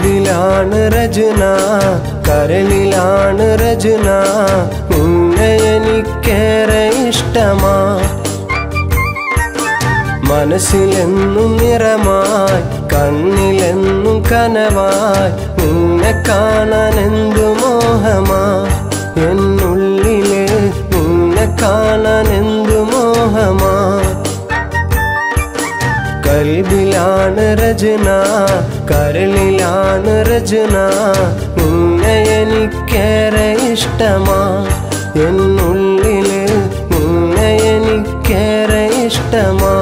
കൽബിലാണ് രചന കരളിലാണ് രചന നിന്നെ എനിക്കേറെ ഇഷ്ടമാ മനസ്സിലെന്നും നിറമായി കണ്ണിലെന്നും കനവായി നിന്നെ കാണാൻ എന്തു മോഹമാ എന്നുള്ളിലെ നിന്നെ കാണാൻ എന്തു മോഹമാ കൽബിലാണ് രചന കരളിലാണ് രചന നിന്നെ എനിക്കേറെ ഇഷ്ടമാ എന്നുള്ളില് നിന്നെ എനിക്കേറെ ഇഷ്ടമാ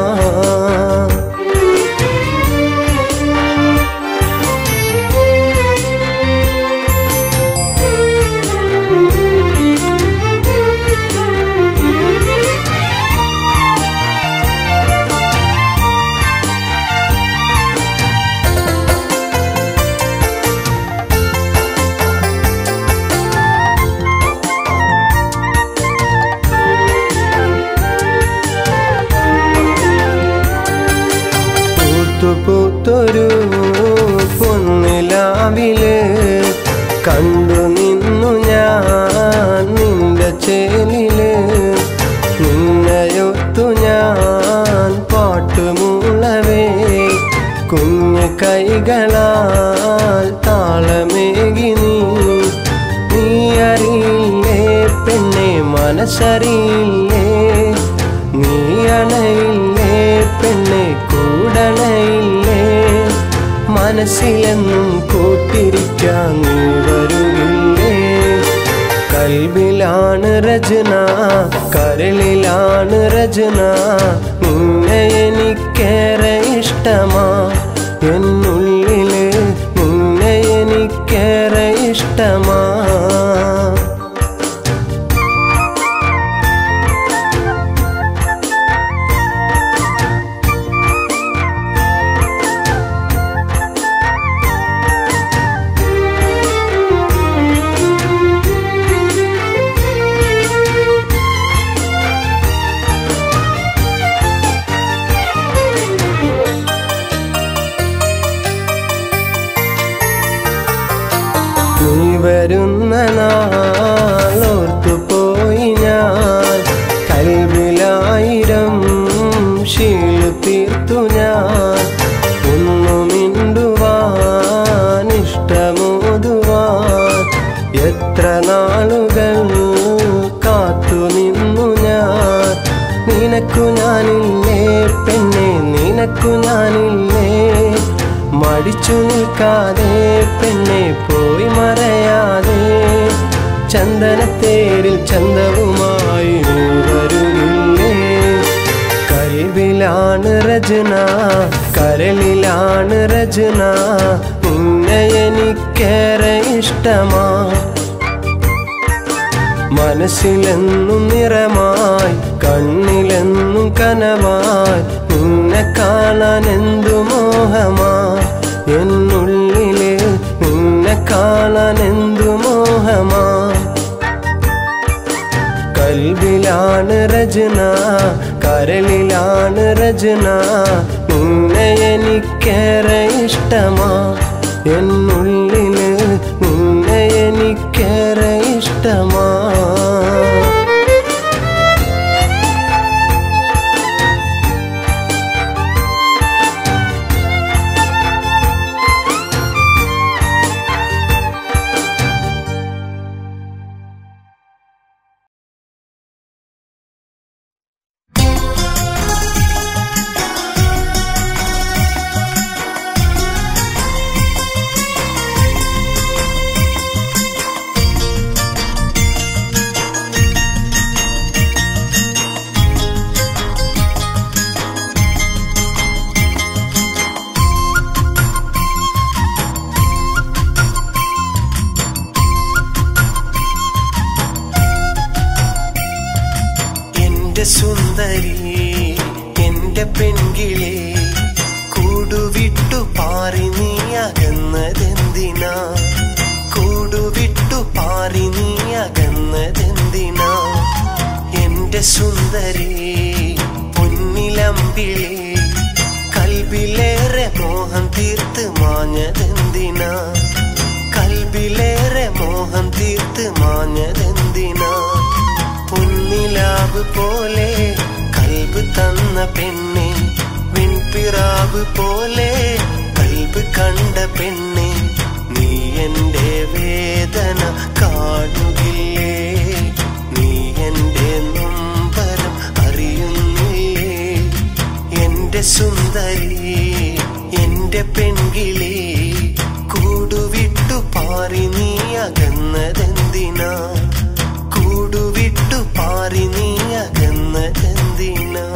പൂത്തൊരു പൊന്നിലാവില് കണ്ടു നിന്നു ഞാൻ നിന്റെ ചേലില് നിന്നയൊത്തു ഞാൻ പാട്ടുമൂളവേ കുഞ്ഞു കൈകളാൽ താളമേകി നീ അറിയില്ലേ പെണ്ണെ മനസ്സറിയില്ലേ നീ അണയില്ലേ പെണ്ണെ കൂടണയില്ലേ മനസ്സിലെന്നും കൂട്ടിരിക്കാൻ നീ വരുകില്ലേ കൽബിലാണ് രചന കരളിലാണ് രചന നിന്നെ എനിക്കേറെ ഇഷ്ടമാ എന്നുള്ളില് നിന്നെ എനിക്കേറെ ഇഷ്ടമാ നീ വരുന്ന നാളോർത്തു പോയി ഞാൻ കൽബിലായിരം ശീലു തീർത്തു ഞാൻ ഒന്നു മിണ്ടുവാൻ ഇഷ്ടമോതുവാൻ എത്ര നാളുകൾ കാത്തു നിന്നു ഞാൻ നിനക്കു ഞാനില്ലേ പെണ്ണെ നിനക്കു ഞാനില്ലേ മടിച്ചു നിൽക്കാതെ പെണ്ണെ പോയി മറയാതെ ചന്ദനത്തേരിൽ ചന്തവുമായി നീ വരുകില്ലേ കൽബിലാണ് രചന കരളിലാണ് രചന നിന്നെ എനിക്കേറെ ഇഷ്ടമാ മനസ്സിലെന്നും നിറമായി കണ്ണിലെന്നും കനവായി നിന്നെ കാണാൻ എന്തു മോഹമാ എന്നുള്ളില് നിന്നെ കാണാൻ എന്തു മോഹമാ കൽബിലാണ് രചന കരളിലാണ് രചന നിന്നെ എനിക്കേറെ ഇഷ്ടമാ എന്നുള്ളില് നിന്നെ എനിക്കേറെ ഇഷ്ടമാ സുന്ദരി എന്റെ പെൺകിളി കൂടുവിട്ടു പാറി നീ അകന്നതെന്തിനാ കൂടുവിട്ടു പാറി നീ അകന്നതെന്തിനാ എന്റെ സുന്ദരി പൊന്നിലമ്പിളി കൽബിലേറെ മോഹം തീർത്ത് മാഞ്ഞതെന്തിനാ വിൺപിറാവ് പോലെ കൽബ് തന്ന പെണ്ണെ, വിൺപിറാവ് പോലെ കൽബ് കണ്ട പെണ്ണെ, നീ എന്റെ വേദന കാണുകില്ലേ, നീ എന്റെ നൊമ്പരം അറിയുന്നില്ലേ, എന്റെ സുന്ദരി എന്റെ പെൺകിളി, കൂടുവിട്ടു പാറി നീ അകന്നതെന്തിനാ, കൂടുവിട്ടു പാറി നീ അകന്നതെന്തിനാ.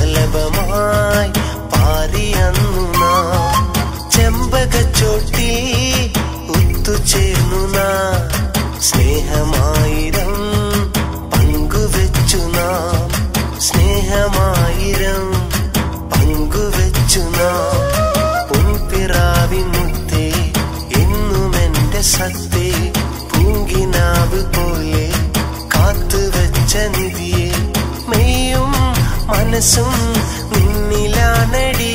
വർണ്ണശലഭമായി പാറിയന്നു നാം, ചെമ്പകച്ചോട്ടിൽ ഒത്തുചേർന്നു നാം, സ്നേഹമായിരം പങ്കുവെച്ചു നാം, സ്നേഹമായിരം പങ്കുവെച്ചു നാം. പൊൻപിറാവിനുത്തേ എന്നും എന്റെ സത്തേ, പൂങ്കിനാവ് പോലെ കാത്തുവെച്ച നിധിയെ, മെയ്യും മനസ്സും നിന്നിലാണടി,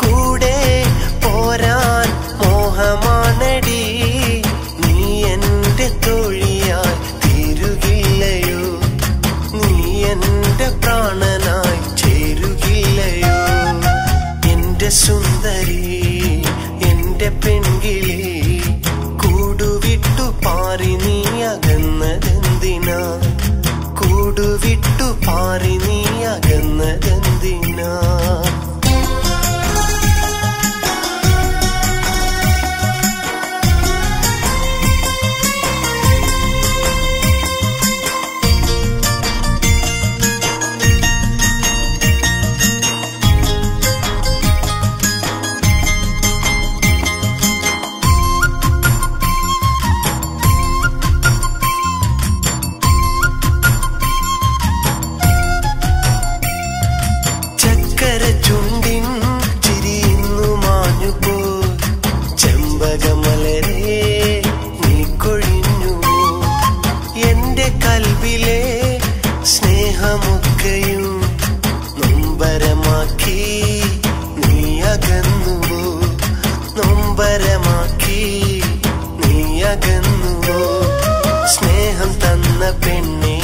കൂടെ പോരാൻ മോഹമാണടി, നീ എന്റെ തോഴിയായി തീരുകില്ലയോ, നീ എന്റെ പ്രാണനായി ചേരുകില്ലയോ, എന്റെ സുന്ദരി എന്റെ പെൺകിളി, കൂടുവിട്ടു പാറി നീ അകന്നതെന്തിനാ, കൂടുവിട്ടു പാറി നീ അകന്നതെന്തിനാ. സ്നേഹം തന്ന പെണ്ണെ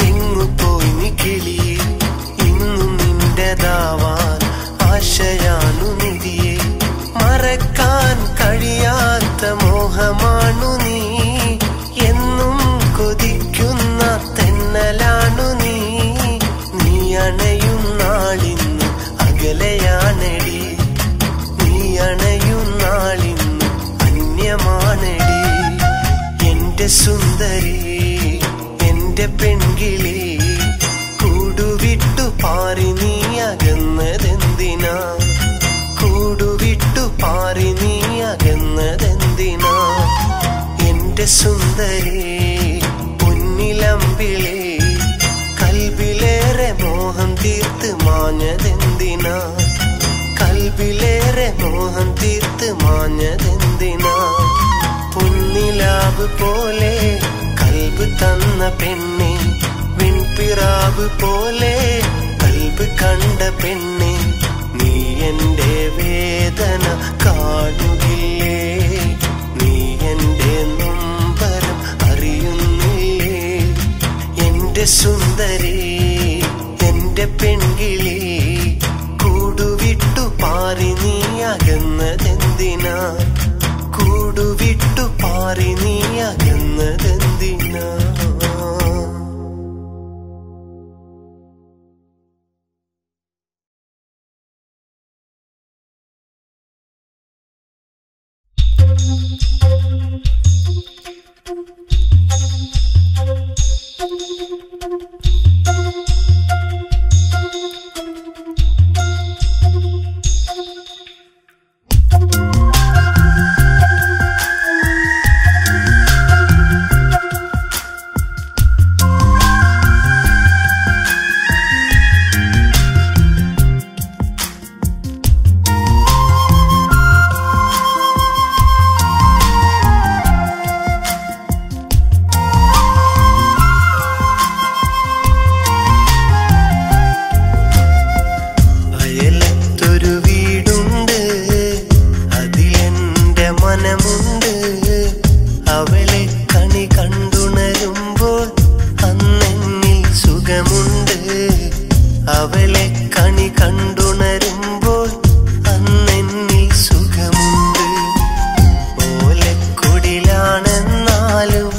എങ്ങു പോയി നീ കിളിയെ, ഇന്നും നിന്റെതാവാൻ ആശയാണു നിധിയെ, മറക്കാൻ കഴിയാത്ത മോഹമാണു നീ, എന്നും കൊതിക്കുന്ന തെന്നലാണു നീ, നീ അണയും നാളിന്ന് അകലെയാണടി, നീ അണയും നാളിന്ന് അന്യമാണടി, എന്റെ സുന്ദരി എന്റെ പെൺകിളി, കൂടുവിട്ടു പാറി നീ അകന്നതെന്തിനാ, കൂടുവിട്ടു പാറി നീ അകന്നതെന്തിനാ, എന്റെ സുന്ദരി പൊന്നിലമ്പിളി, കൽബിലേറെ മോഹം തീർത്ത് മാഞ്ഞതെന്തിനാ, കൽബിലേറെ മോഹം തീർത്ത് മാഞ്ഞതെന്തിനാ. പൊന്നിലാവ് പോലെ കൽബ് തന്ന പെണ്ണെ, വിൺപിറാവ് പോലെ കൽബ് കണ്ട പെണ്ണെ, നീ എന്റെ വേദന കാണുകില്ലേ, നീ എന്റെ നൊമ്പരം അറിയുന്നില്ലേ, എന്റെ സുന്ദരി എന്റെ പെൺകിളി, കൂടുവിട്ടു പാറി നീ അകന്നതെന്തിനാ, കൂടുവിട്ടു പാറി നീ അകന്നതെന്തിനാ. അവളെ കണി കണ്ടുണരുമ്പോൾ അന്നെന്നിൽ സുഖമുണ്ട്. ഓലക്കുടിലാണെന്നാലും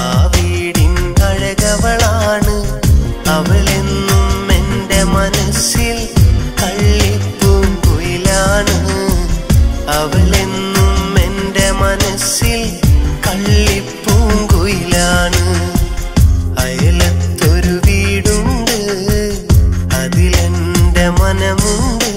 ആ വീടിൻ അഴകവളാണ്. അവളെന്നും എൻ്റെ മനസ്സിൽ കള്ളിപ്പൂങ്കുയിലാണ്. അവളെന്നും എൻ്റെ മനസ്സിൽ കള്ളിപ്പൂങ്കുയിലാണ്. അയലത്തൊരു വീടുണ്ട്, അതിലെൻ്റെ മനമുണ്ട്.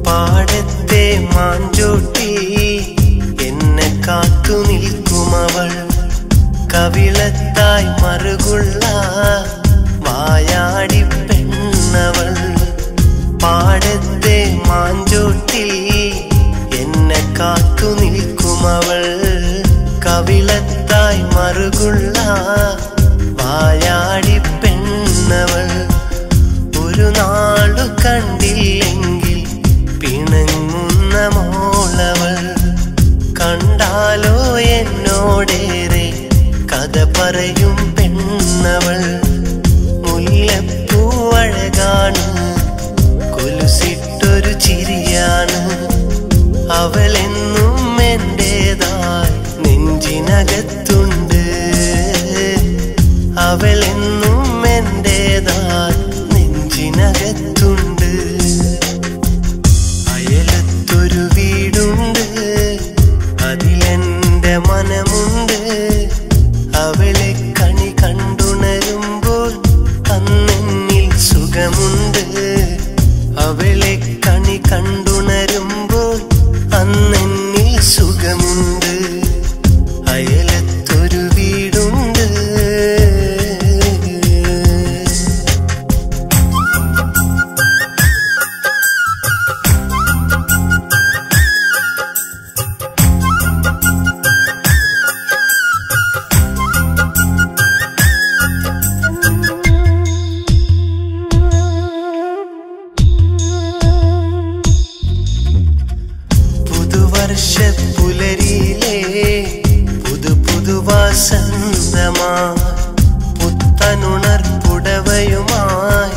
പാടത്തെ മാഞ്ചോട്ടി എന്നെ കാത്തു നിൽക്കുമവൾ. കവിളത്തായി മറുകുള്ള വായാടി പെണ്ണവൾ. പാടത്തെ മാഞ്ചോട്ടി എന്നെ കാത്തു നിൽക്കുമവൾ. കവിളത്തായി മറുകുള്ള വായാടി പെണ്ണവൾ. ഒരു നാളു കണ്ടില്ലെങ്കിൽ പിണങ്ങുന്ന മോളവൾ. കണ്ടാലോ എന്നോടേറെ കഥ പറയും പെണ്ണവൾ. മുല്ലപ്പൂവഴകാണ്, കൊലുസിട്ടൊരു ചിരിയാണ്. അവളെന്നും എന്റേതായി നെഞ്ചിനകത്തുണ്ട്. അവളെന്നും എന്റേതായി നെഞ്ചിനകത്തുണ്ട്. അയലത്തൊരു വീടുണ്ട്, അതിലെൻ്റെ മനമുണ്ട്. അവളെ കണി കണ്ടുണരുമ്പോൾ അന്നെന്നിൽ സുഖമുണ്ട്. അവളെ കണി കണ്ടുണരുമ്പോൾ അന്നെന്നിൽ സുഖമുണ്ട്. അയലത്തൊരു വീടുണ്ട്. പുലരിയിലെ പുതുവസന്തമായി പുത്തനുണർപ്പുടവയുമായി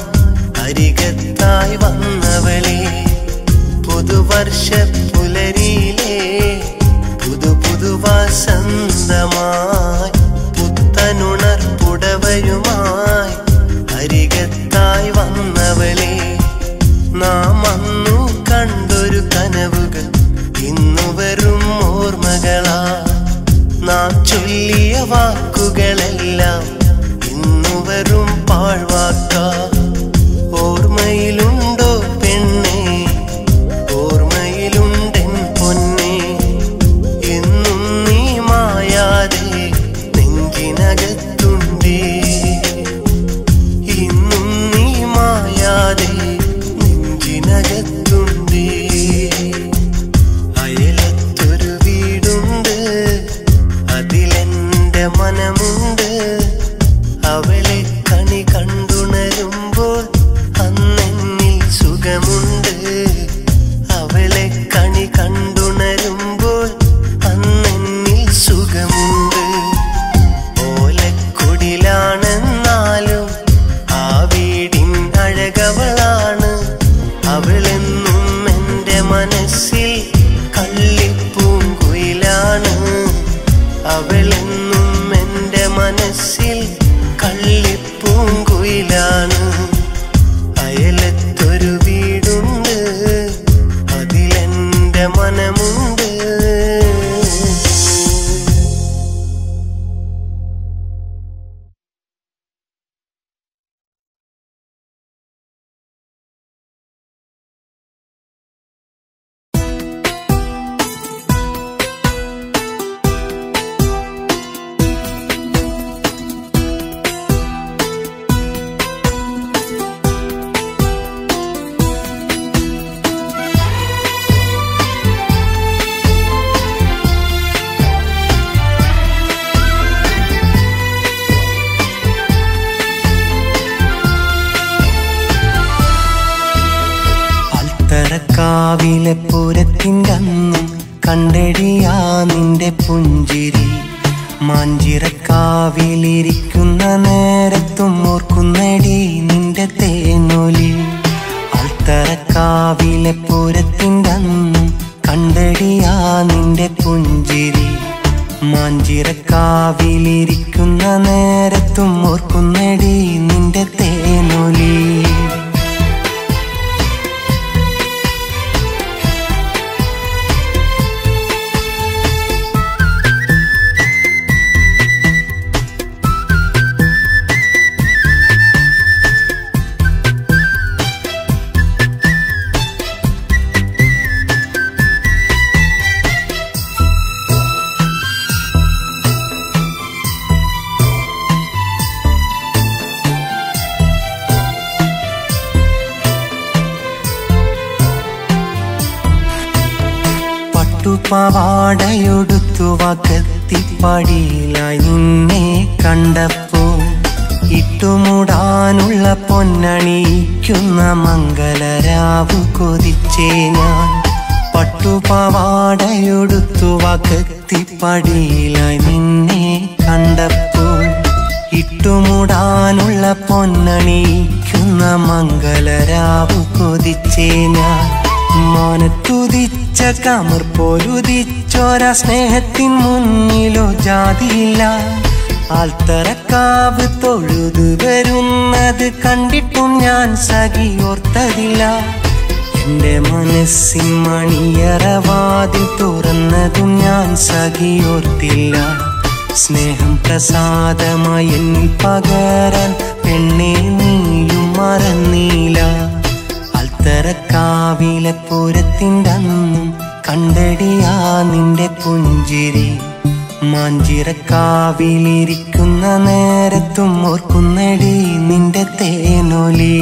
അരികത്തായി വന്നവളെ. പുതുവർഷപ്പുലരിയിലെ പുതുവസന്തമായി പുത്തനുണർപ്പുടവയുമായി അരികത്തായി വന്നവളെ. നാം അന്നു കണ്ടൊരു കനവുകൾ ഇന്നു വെറും ഓർമ്മകളാ. നാം ചൊല്ലിയ വാക്കുകളെല്ലാം ഇന്നു വെറും പാഴ്വാക്കാ. ഓർമ്മയിലുണ്ടോ പെണ്ണേ, ഓർമ്മയിലുണ്ടെൻ പൊന്നേ. എന്നും നീ മായാതെ നെഞ്ചിനകത്തുണ്ടേ. ഇന്നും നീ മായാതെ നെഞ്ചിനകത്തുണ്ടേ. അയലത്തൊരു വീടുണ്ട്, അതിലെൻ്റെ മനമുണ്ട്. കാവിലെ പൂരത്തിൻ്റെ അന്നും കണ്ടെടിയാ നിന്റെ പുഞ്ചിരി. മാഞ്ചിറക്കാവിലിരിക്കുന്ന നേരത്തും ഓർക്കുന്നടി നിന്റെ തേനൊലി. അൽത്തറക്കാവിലെ പൂരത്തിൻ്റെ അന്നും കണ്ടെടിയാ നിന്റെ പുഞ്ചിരി. മാഞ്ചിറക്കാവിലിരിക്കുന്ന നേരത്തും ഓർക്കുന്നടി നിന്റെ തേനൊലി. പട്ടുപാവാടയൊടുത്തു വകത്തിപ്പടിയിലായി നിന്നെ കണ്ടപ്പോൾ ഇട്ടുമുടാനുള്ള പൊന്നണിയിക്കുന്ന മംഗലരാവ് കൊതിച്ചേ ഞാൻ. പട്ടുപാവാടയൊടുത്തു വകത്തിപ്പടിയിലായി നിന്നെ കണ്ടപ്പോൾ ഇട്ടുമുടാനുള്ള പൊന്നണിയിക്കുന്ന മംഗലരാവ് കൊതിച്ചേ ഞാൻ. മാനത്തുദിച്ച കമർ പോലുദിച്ചോര സ്നേഹത്തിൻ മുന്നിലോ ജാതിയില്ല. ആൽത്തറക്കാവ് തൊഴുതു വരുന്നത് കണ്ടിട്ടും ഞാൻ സഖിയോർത്തതില്ല. എൻ്റെ മനസ്സിൻ മണിയറവാതിൽ തുറന്നതും ഞാൻ സഖിയോർത്തില്ല. സ്നേഹം പ്രസാദമായി എന്നിൽ പകരാൻ പെണ്ണെ നീയും മറന്നീല. അൽത്തറക്കാവിലെ പൂരത്തിൻ്റെ അന്നും കണ്ടെടിയാ നിന്റെ പുഞ്ചിരി. മാഞ്ചിറക്കാവിലിരിക്കുന്ന നേരത്തും ഓർക്കുന്നടി നിന്റെ തേനൊലി.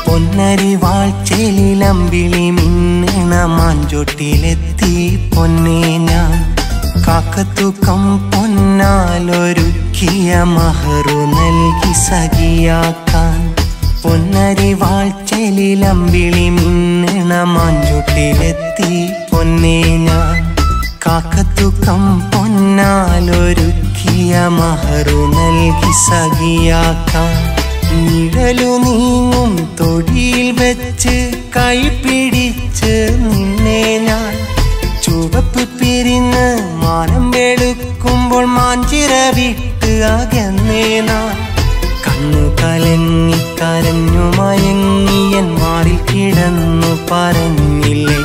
പൊന്നരിവാഴ്ചയിലമ്പിളി മിന്നണ മാഞ്ചോട്ടിലെത്തി പൊന്നേ ഞാൻ. കാക്കത്തൂക്കം പൊന്നാലൊരുക്കിയ മഹറു നൽകി സഖിയാക്കാൻ. പൊന്നരിവാഴ്ചയിലമ്പിളി മിന്നണ മാഞ്ചോട്ടിലെത്തി പൊന്നേ ഞാൻ. കാക്കത്തൂക്കം പൊന്നാലൊരുക്കിയ മഹറു നൽകി സഖിയാക്കാൻ. നിഴലു നീങ്ങും തൊടിയിൽ വെച്ച് കൈ പിടിച്ച് നിന്നെ ഞാൻ. ചുവപ്പ് പിരിഞ്ഞ് മാനം വെളുക്കുമ്പോൾ മാഞ്ചിറ വിട്ട് അകന്നേ നാൻ. കണ്ണു കലങ്ങി കരഞ്ഞു മയങ്ങിയൻ മാറിൽ കിടന്നു പറഞ്ഞില്ലേ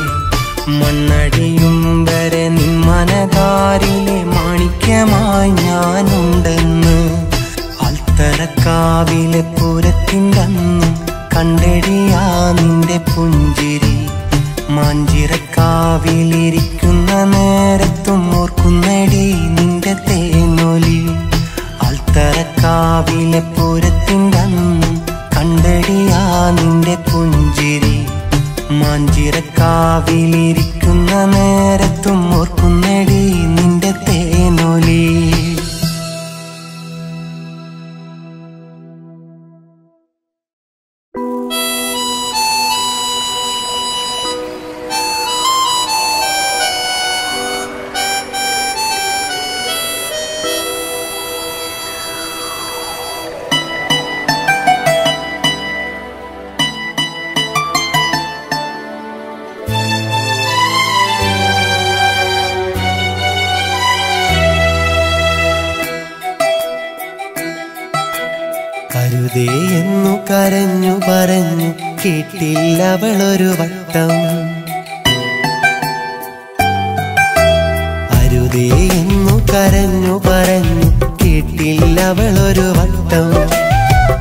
മണ്ണടിയും വരെ നിൻ മനകാരിലെ മാണിക്യമായി ഞാനുണ്ടെന്ന്. അൽത്തറക്കാവിലെ പൂരത്തിൻ്റെ അന്നും കണ്ടെടിയാ നിന്റെ പുഞ്ചിരി. മാഞ്ചിറക്കാവിലിരിക്കുന്ന നേരത്തും ഓർക്കുന്നടി നിന്റെ തേനൊലി. അൽത്തറക്കാവിലെ പൂരത്തിൻ്റെ അന്നും കണ്ടെടിയാ നിന്റെ പുഞ്ചിരി. മാഞ്ചിറക്കാവിലിരിക്കുന്ന നേരത്തും ഓർക്കുന്നടി നിന്റെ തേനൊലി. അരുതേ എന്നു കരഞ്ഞു പറഞ്ഞു കേട്ടില്ലവളൊരു വട്ടം. അരുതേ എന്നു കരഞ്ഞു പറഞ്ഞു കേട്ടില്ലവളൊരു വട്ടം.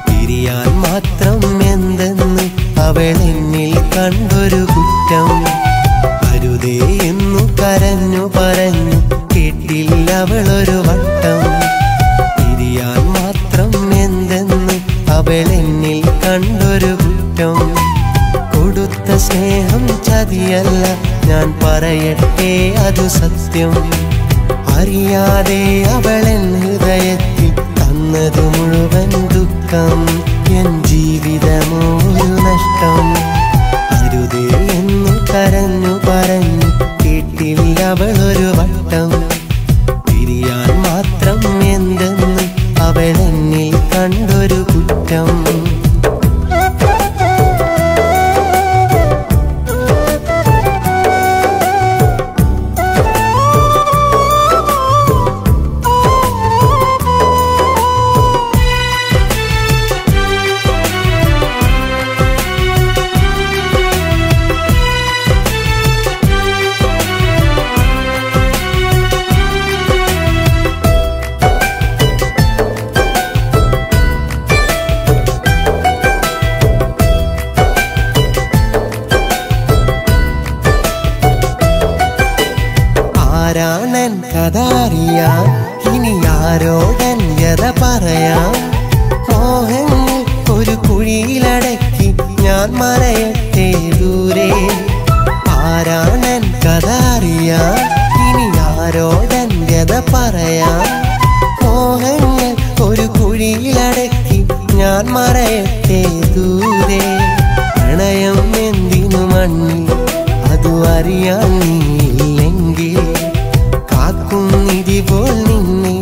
പിരിയാൻ മാത്രം എന്തെന്ന് അവളെന്നിൽ കണ്ടൊരു കുറ്റം. അരുതേ എന്നു കര അവളൊരു വട്ടം. പിരിയാൻ മാത്രം എന്തെന്ന് അവളെന്നിൽ കണ്ടൊരു കുറ്റം. കൊടുത്ത സ്നേഹം ചതിയല്ല, ഞാൻ പറയട്ടെ അതു സത്യം. അറിയാതെ അവളെൻ ഹൃദയത്തിൽ തന്നത് മുഴുവൻ ദുഃഖം. എൻ ജീവിതമോ ഒരു നഷ്ടം. അരുതേ എന്നു കരഞ്ഞു പറഞ്ഞു കേട്ടില്ല അവളൊരു വട്ടം. പിരിയാൻ മാത്രം എന്തെന്ന് അവളെന്നിൽ കണ്ടൊരു കുറ്റം. ആരാണൻ കഥ അറിയാം, ഇനി ആരോടൻ വ്യത പറയാം. മോഹങ്ങൾ ഒരു കുഴിയിലടക്കി ഞാൻ മറയട്ടെ ദൂരെ. ആരാണൻ കഥ അറിയാം, ഇനി ആരോടൻ വ്യത പറയാം. മോഹങ്ങൾ ഒരു കുഴിയിലടക്കി ഞാൻ മറയട്ടെ ദൂരെ. പ്രണയം എന്തിനു മണ്ണിൽ അതു അറിയാൻ നീയില്ലെങ്കിൽ കാക്കുന്നിതിപോൾ നിന്നെ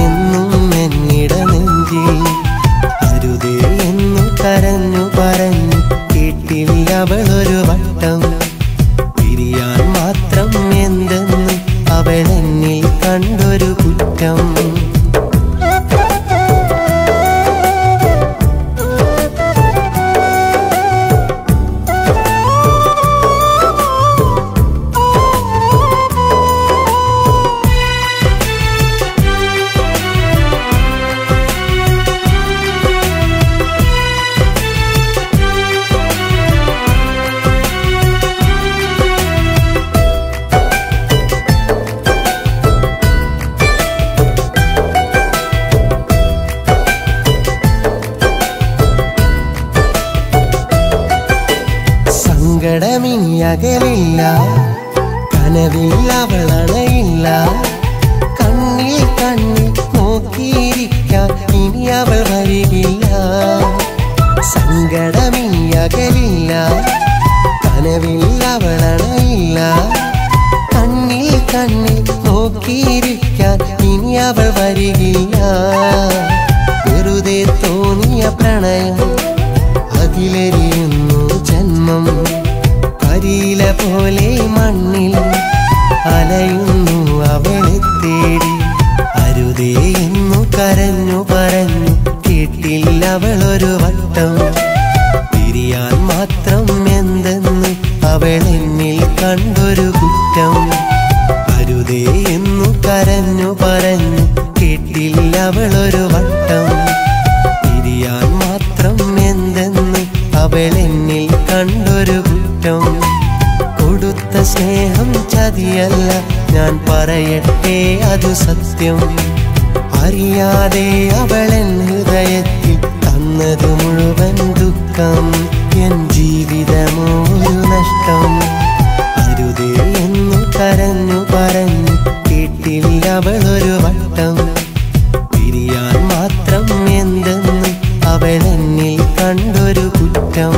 എന്നും എന്നിട നെഞ്ചിൽ. അരുതേ എന്നു കരഞ്ഞു പറഞ്ഞു കേട്ടില്ല അവളൊരു വട്ടം. പിരിയാൻ മാത്രം എന്തെന്ന് അവളെന്നിൽ കണ്ടൊരു കുറ്റം. സങ്കടമിനി അകലില്ല, കനവിൽ അവളണയില്ല. കണ്ണിൽ കണ്ണിൽ നോക്കിയിരിക്കാൻ ഇനി അവൾ വരികില്ല. സങ്കടമിനി അകലില്ല, കനവിൽ അവളണയില്ല. കണ്ണിൽ കണ്ണിൽ നോക്കിയിരിക്കാൻ ഇനി അവൾ വരികില്ല. വെറുതെ തോന്നിയ പ്രണയം അതിലെരിയുന്നു ജന്മം. കരിയില പോലെ മണ്ണിൽ അലയുന്നു അവളെ തേടി. അരുതേ എന്നു കരഞ്ഞു പറഞ്ഞു കേട്ടില്ല അവളൊരു വട്ടം. പിരിയാൻ മാത്രം എന്തെന്ന് അവളെന്നിൽ കണ്ടൊരു കുറ്റം. അരുതേ എന്നു കരഞ്ഞു പറഞ്ഞു കേട്ടില്ല അവളൊരു വട്ടം. പിരിയാൻ മാത്രം എന്തെന്ന് അവളെന്നിൽ കണ്ടൊരു കുറ്റം. കൊടുത്ത സ്നേഹം ചതിയല്ല, ഞാൻ പറയട്ടെ അതു സത്യം. അറിയാതെ അവളെൻ ഹൃദയത്തിൽ തന്നത് മുഴുവൻ ദുഃഖം. എൻ ജീവിതമോ ഒരു നഷ്ടം. അരുതേ എന്നു കരഞ്ഞു പറഞ്ഞു കേട്ടില്ല അവളൊരു വട്ടം. പിരിയാൻ മാത്രം എന്തെന്ന് അവളെന്നിൽ കണ്ടൊരു കുറ്റം.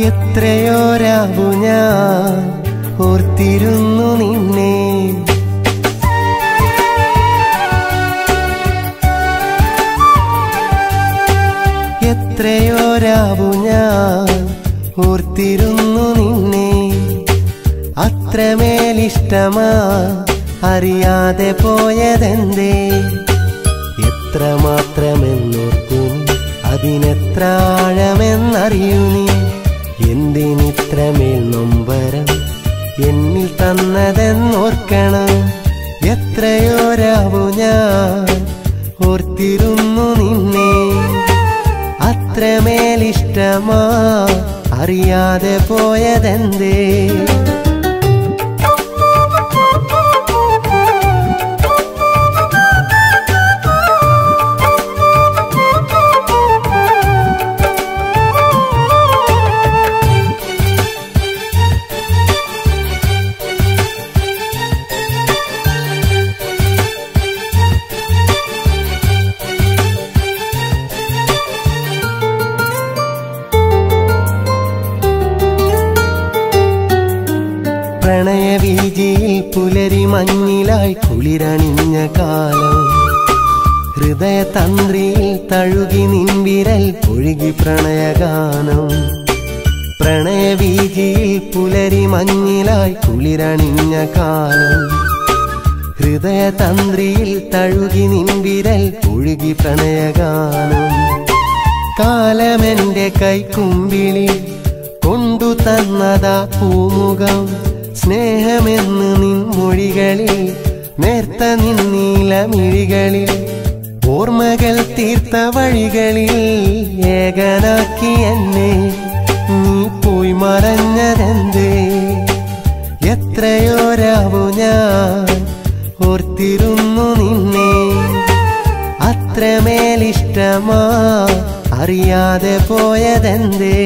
എത്രയോ രാവു ഞാൻ ഓർത്തിരുന്നു നിന്നെ. എത്രയോ രാവു ഞാൻ ഓർത്തിരുന്നു നിന്നെ. അത്രമേലിഷ്ടമാ അറിയാതെ പോയതെന്തേ? എത്രമാത്രമെന്നോർക്കൂ നീ, അതിനെത്ര ആഴമെന്നറിയൂ നീ. എന്തിനിത്രമേൽ നൊമ്പരം എന്നിൽ തന്നതെന്നോർക്കണം. എത്രയോ രാവു ഞാൻ ഓർത്തിരുന്നു നിന്നെ, അത്രമേലിഷ്ടമാ അറിയാതെ പോയതെന്തേ? പ്രണയവീജിയിൽ പുലരി മഞ്ഞിലായി കുളിരണിഞ്ഞ കാലം, ഹൃദയതന്ത്രിയിൽ തഴുകി നിൻവിരൽ ഒഴുകി പ്രണയഗാനം. പ്രണയവീജിയിൽ പുലരി മഞ്ഞിലായി കുളിരണിഞ്ഞ കാലം, ഹൃദയതന്ത്രിയിൽ തഴുകി നിൻവിരൽ ഒഴുകി പ്രണയഗാനം. കാലമെന്റെ കൈക്കുമ്പിളി കൊണ്ടു തന്നതാ പൂമുഖം, സ്നേഹമെന്ന് നിൻ മൊഴികളിൽ നേർത്ത നിന്നീലമിഴികളിൽ, ഓർമ്മകൾ തീർത്ത വഴികളിൽ ഏകനാക്കി എന്നെ നീ പോയി മറഞ്ഞതെന്തേ? എത്രയോ രാവു ഞാൻ ഓർത്തിരുന്നു നിന്നെ, അത്രമേലിഷ്ടമാ അറിയാതെ പോയതെന്തേ?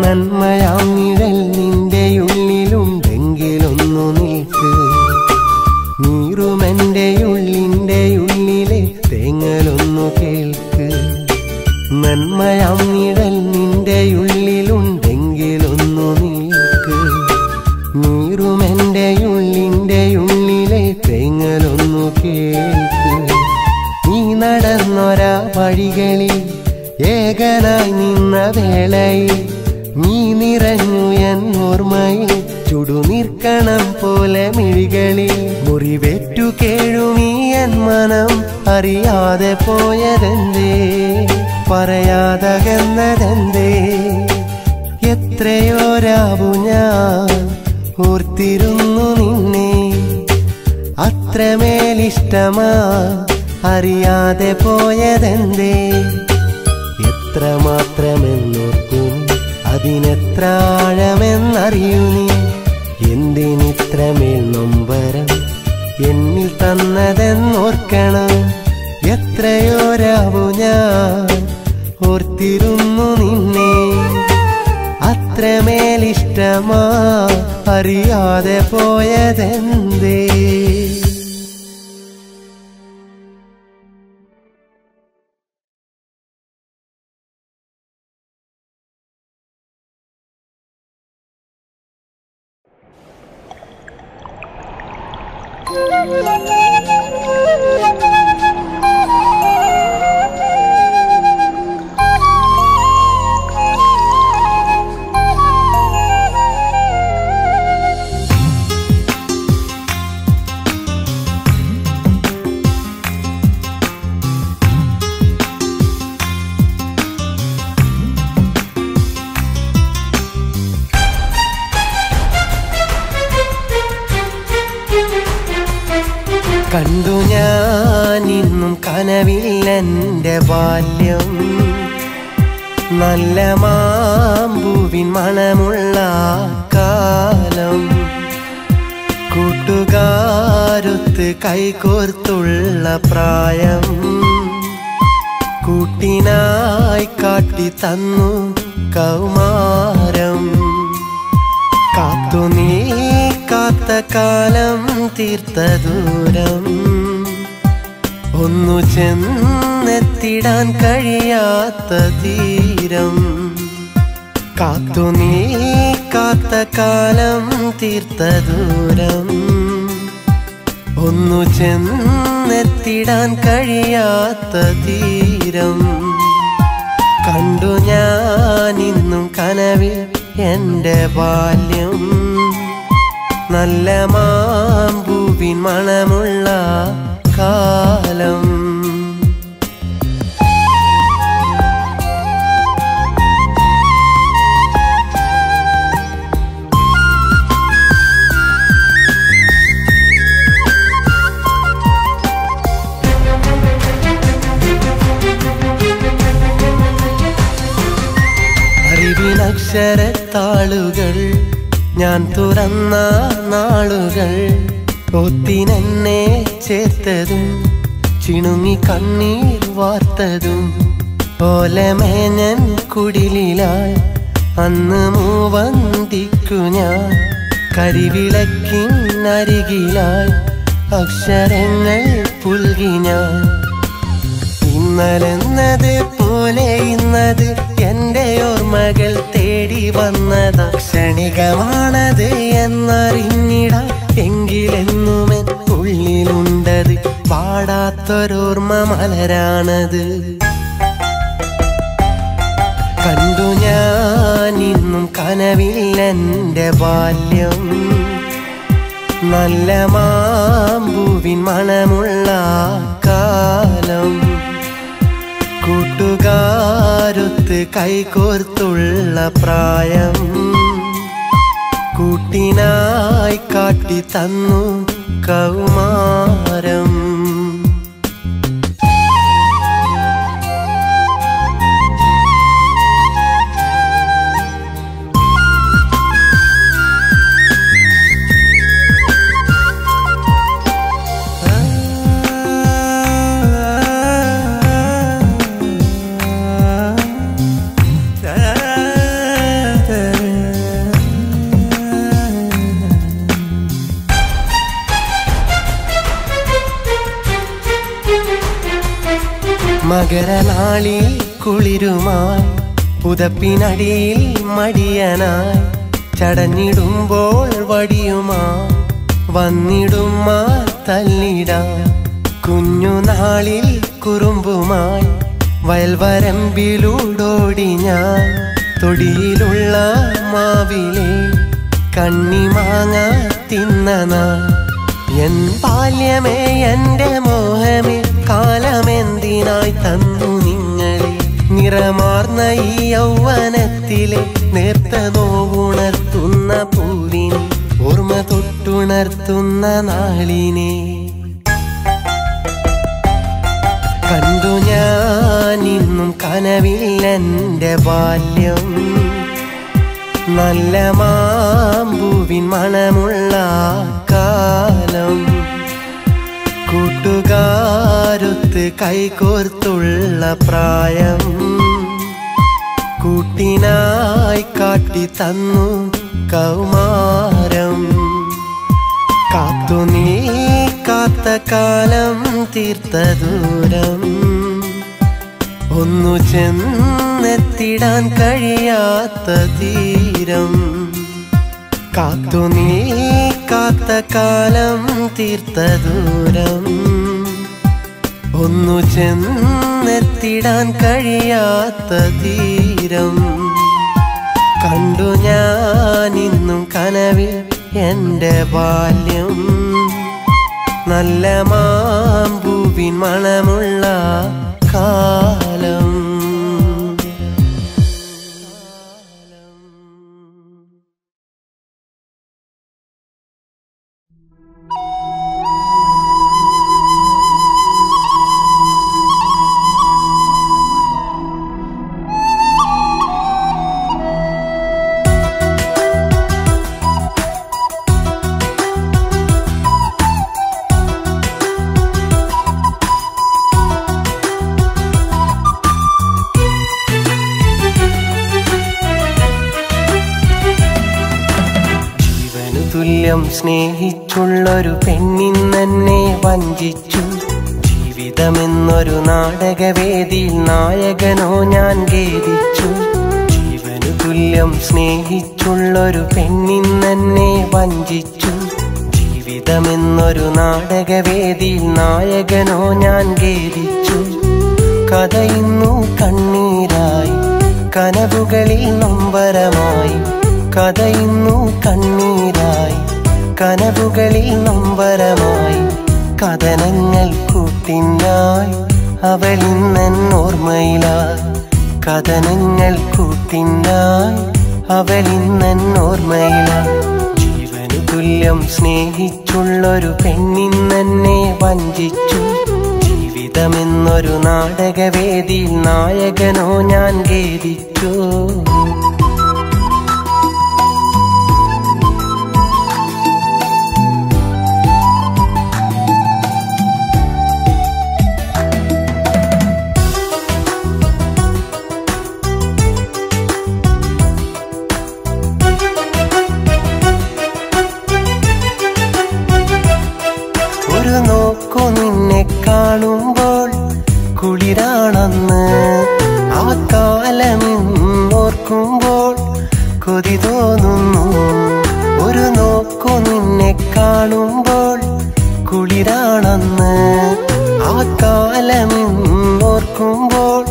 നന്മയാം നിഴൽ നിന്റെ ഉള്ളിലുണ്ടെങ്കിലൊന്നു നിൽക്ക്, നീറുമെന്റെ ഉള്ളിന്റെ ഉള്ളിലെ തേങ്ങലൊന്നു കേൾക്ക്. നന്മയാം നിഴൽ നിന്റെ ഉള്ളിലുണ്ടെങ്കിലൊന്നു നിൽക്ക്, നീറുമെന്റെ ഉള്ളിന്റെ ഉള്ളിലെ തേങ്ങലൊന്നു കേൾക്ക്. നീ നടന്നൊരാ വഴികളിൽ ഏകനായി നിന്ന വേളയിൽ, നീ നിറഞ്ഞു എന്നോർമ്മയിൽ ചുടുനീർക്കണം പോലെ മിഴികളിൽ. മുറിവേറ്റു കേഴുമീ എൻ മനം അറിയാതെ പോയതെന്തേ? പറയാതകന്നതെന്തേ? എത്രയോ രാവു ഞാൻ ഓർത്തിരുന്നു നിന്നെ, അത്രമേലിഷ്ടമാ അറിയാതെ പോയതെന്തേ? എത്രമാത്രമെന്നോർക്കൂ നീ, അതിനെത്ര ആഴമെന്നറിയൂ നീ. എന്തിനിത്രമേൽ നൊമ്പരം എന്നിൽ തന്നതെന്നോർക്കണം. എത്രയോ രാവു ഞാൻ ഓർത്തിരുന്നു നിന്നെ, അത്രമേലിഷ്ടമാ അറിയാതെ പോയതെന്തേ? കണ്ടു ഞാനിന്നും കനവില്ലെന്റെ ബാല്യം, നല്ല മാമ്പൂവിൻ മണമുള്ള കാലം. കൂട്ടുകാരൊത്ത് കൈകോർത്തുള്ള പ്രായം, കൂട്ടിനായി കാട്ടി തന്നു കൗമാരം. കാത്തു നീ കാത്ത കാലം തീർത്ത ദൂരം ഒന്നു ചെന്നെത്തിടാൻ കഴിയാത്ത തീരം കാത്തു നീ കാത്ത കാലം തീർത്ത ദൂരം ഒന്നു ചെന്നെത്തിടാൻ കഴിയാത്ത തീരം കണ്ടു ഞാനിന്നും കനവിൽ എൻ്റെ ബാല്യം നല്ല മാമ്പൂവിൻ മണമുള്ള കാലം അറിവിനക്ഷരത്താളുകൾ ഞാൻ തുറന്ന നാളുകൾ ഒത്തിനെന്നെ ചേർത്തതും ചിണുങ്ങി കണ്ണീർ വാർത്തതും ഓലമേഞ്ഞൻ കുടിലായി അന്ന് മൂവന്തിക്കു ഞാൻ കരിവിളക്കിനരികിലായി അക്ഷരങ്ങൾ പുൽകി ഞാൻ ഇന്നലെന്നത് പോലെ ഇന്നത് എൻ്റെ ഓർമ്മകൾ തേടി വന്നത് ക്ഷണികമാണത് എന്നറിഞ്ഞിട എങ്കിലെന്നുമെൻ ഉള്ളിലുണ്ടത് പാടാത്തൊരോർമ്മ മലരാണത് കണ്ടു ഞാനിന്നും കനവിൽ എൻ്റെ ബാല്യം നല്ല മാമ്പൂവിൻ മണമുള്ള കാലം കൂട്ടുകാരൊത്ത് കൈകോർത്തുള്ള പ്രായം കൂട്ടിനായി കാട്ടി തന്നു കൗമാരം മകരനാളിൽ കുളിരുമായി പുതപ്പിനടിയിൽ മടിയനായി ചടഞ്ഞിടുമ്പോൾ വടിയുമായി വന്നിടുമ്മ തല്ലിടാൻ കുഞ്ഞുനാളിൽ കുറുമ്പുമായി വയൽവരമ്പിലൂടോടി ഞാൻ തൊടിയിലുള്ള മാവിലെ കണ്ണിമാങ്ങ തിന്ന നാൾ എൻ ബാല്യമേ എൻ്റെ മോഹമേ കാലമെന്തിനായി തന്നു നിങ്ങളെ നിറമാർന്ന ഈ യൗവനത്തിലെ നേർത്ത നോവുണർത്തുന്ന പൂവിനെ ഓർമ്മ തൊട്ടുണർത്തുന്ന നാളിനെ കണ്ടു ഞാനിന്നും കനവിൽ എൻ്റെ ബാല്യം നല്ല മാമ്പൂവിൻ മണമുള്ള കാലം കൂട്ടുകാരൊത്ത് കൈകോർത്തുള്ള പ്രായം കൂട്ടിനായി കാട്ടി തന്നു കൗമാരം കാത്തു നീ കാത്ത കാലം തീർത്ത ദൂരം ഒന്നു ചെന്നെത്തിടാൻ കഴിയാത്ത തീരം കാത്തു നീ കാത്ത കാലം തീർത്ത ദൂരം ഒന്നു ചെന്നെത്തിടാൻ കഴിയാത്ത തീരം കണ്ടു ഞാനിന്നും കനവിൽ എൻ്റെ ബാല്യം നല്ല മാമ്പൂവിൻ മണമുള്ള കാലം സ്നേഹിച്ചുള്ളൊരു പെണ്ണിന്നെന്നെ വഞ്ചിച്ചു. ജീവിതമെന്നൊരു നാടകവേദിയിൽ നായകനോ ഞാൻ ഖേദിച്ചു. ജീവനു തുല്യം സ്നേഹിച്ചുള്ളൊരു പെണ്ണിന്നെന്നെ വഞ്ചിച്ചു. ജീവിതമെന്നൊരു നാടകവേദിയിൽ നായകനോ ഞാൻ ഖേദിച്ചു. കഥയിന്നു കണ്ണീരായി കനവുകളിൽ നൊമ്പരമായി. കഥയിന്നു കണ്ണീരായി കനവുകളിൽ നൊമ്പരമായി. കഥനങ്ങൾ കൂട്ടിനായി അവളിന്നോർമ്മയിലായി. കഥനങ്ങൾ കൂട്ടിനായി അവളിന്നോർമ്മയിലായി. ജീവനു തുല്യം സ്നേഹിച്ചുള്ളൊരു പെണ്ണിന്നെന്നെ വഞ്ചിച്ചു. ജീവിതമെന്നൊരു നാടകവേദിയിൽ നായകനോ ഞാൻ ഖേദിച്ചു. ഒരു നോക്കു നിന്നെ കാണുമ്പോൾ കുളിരാണെന്ന് ആ കാലമെന്നോർക്കുമ്പോൾ കൊതി തോന്നുന്നു. ഒരു നോക്കു നിന്നെ കാണുമ്പോൾ കുളിരാണെന്ന് ആ കാലമെന്നോർക്കുമ്പോൾ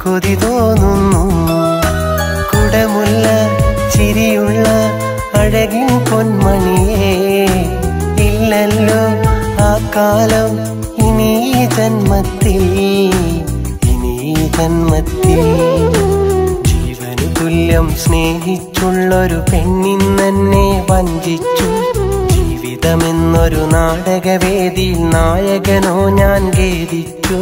കൊതി തോന്നുന്നു. കുടമുള്ള ചിരിയുള്ള അഴകിൻ പൊന്മണിയേ, ഇല്ലല്ലോ ആ കാലം ഇനി ജന്മത്തിൽ, ഇനി ജന്മത്തിൽ. ജീവനു തുല്യം സ്നേഹിച്ചുള്ളൊരു പെണ്ണിന്നെന്നെ വഞ്ചിച്ചു. ജീവിതമെന്നൊരു നാടകവേദിയിൽ നായകനോ ഞാൻ ഖേദിച്ചു.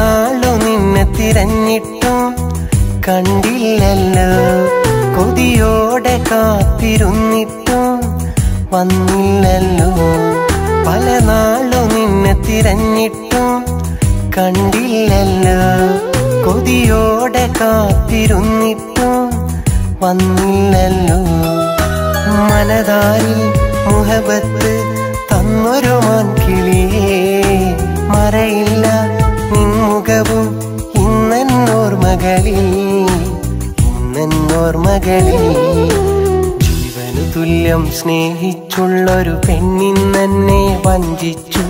നാളു നിന്നെ തിരഞ്ഞിട്ടും കണ്ടില്ലല്ലോ. കൊതിയോടെ കാത്തിരുന്നിട്ടും വന്നില്ലല്ലോ. പല നാളു നിന്നെ തിരഞ്ഞിട്ടും കണ്ടില്ലല്ലോ. കൊതിയോടെ കാത്തിരുന്നിട്ടും വന്നില്ലല്ലോ. മനതാരിൽ മുഹബത്ത് തന്നൊരു മാൻകിളിയേ, മറയില്ല നിൻമുഖവും ഇന്നെന്നോർമകളിൽ, ഇന്നെന്നോർമകളിൽ. ജീവനു തുല്യം സ്നേഹിച്ചുള്ളൊരു പെണ്ണിന്നെന്നെ വഞ്ചിച്ചു.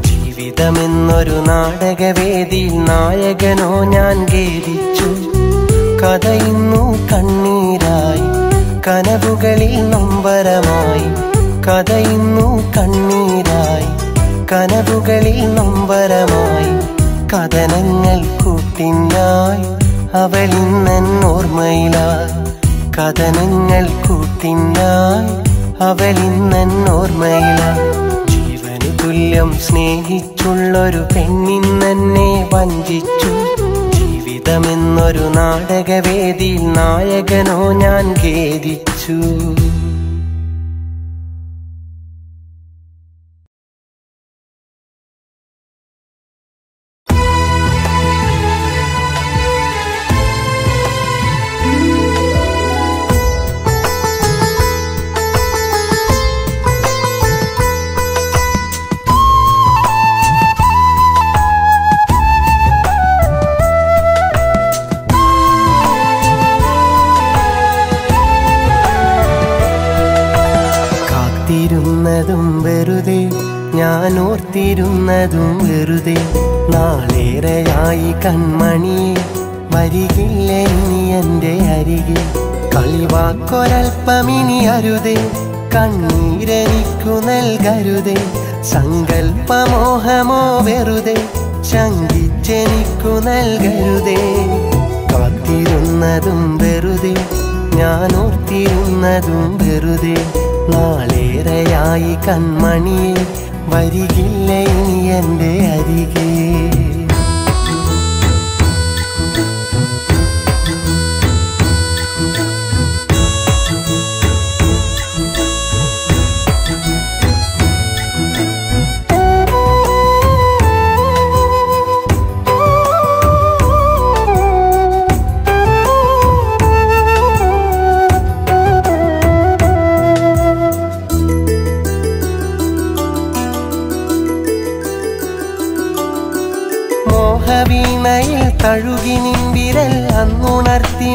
ജീവിതമെന്നൊരു നാടകവേദിയിൽ നായകനോ ഞാൻ ഖേദിച്ചു. കഥയിന്നു കണ്ണീരായി കനവുകളിൽ നൊമ്പരമായി. കഥയിന്നു കണ്ണീരായി കനവുകളിൽ നൊമ്പരമായി. കഥനങ്ങൾ കൂട്ടിനായി അവളിന്നോർമ്മയിലായി. കഥനങ്ങൾ കൂട്ടിനായി അവളിന്നോർമ്മയിലായി. ജീവനു തുല്യം സ്നേഹിച്ചുള്ളൊരു പെണ്ണിന്നെന്നെ വഞ്ചിച്ചു. ജീവിതമെന്നൊരു നാടകവേദിയിൽ നായകനോ ഞാൻ ഖേദിച്ചു. കാത്തിരുന്നതും വെറുതെ, ഞാൻ ഓർത്തിരുന്നതും വെറുതെ. നാളേറെയായി കൺമണിയെ വരികില്ലേ നീ എൻ്റെ അരികെ. കളിവാക്കൊരൽപ്പമിനി അരുതേ, കണ്ണീരെനിക്കു നൽകരുതേ. സങ്കൽപ്പമോഹമോ വെറുതെ, ശങ്കിച്ചെനിക്കു നൽകരുതേ. കാത്തിരുന്നതും വെറുതെ, ഞാൻ ഓർത്തിരുന്നതും വെറുതെ. നാളേറെയായി കൺമണിയെ വരികില്ലേ നീ എൻ്റെ അരികെ.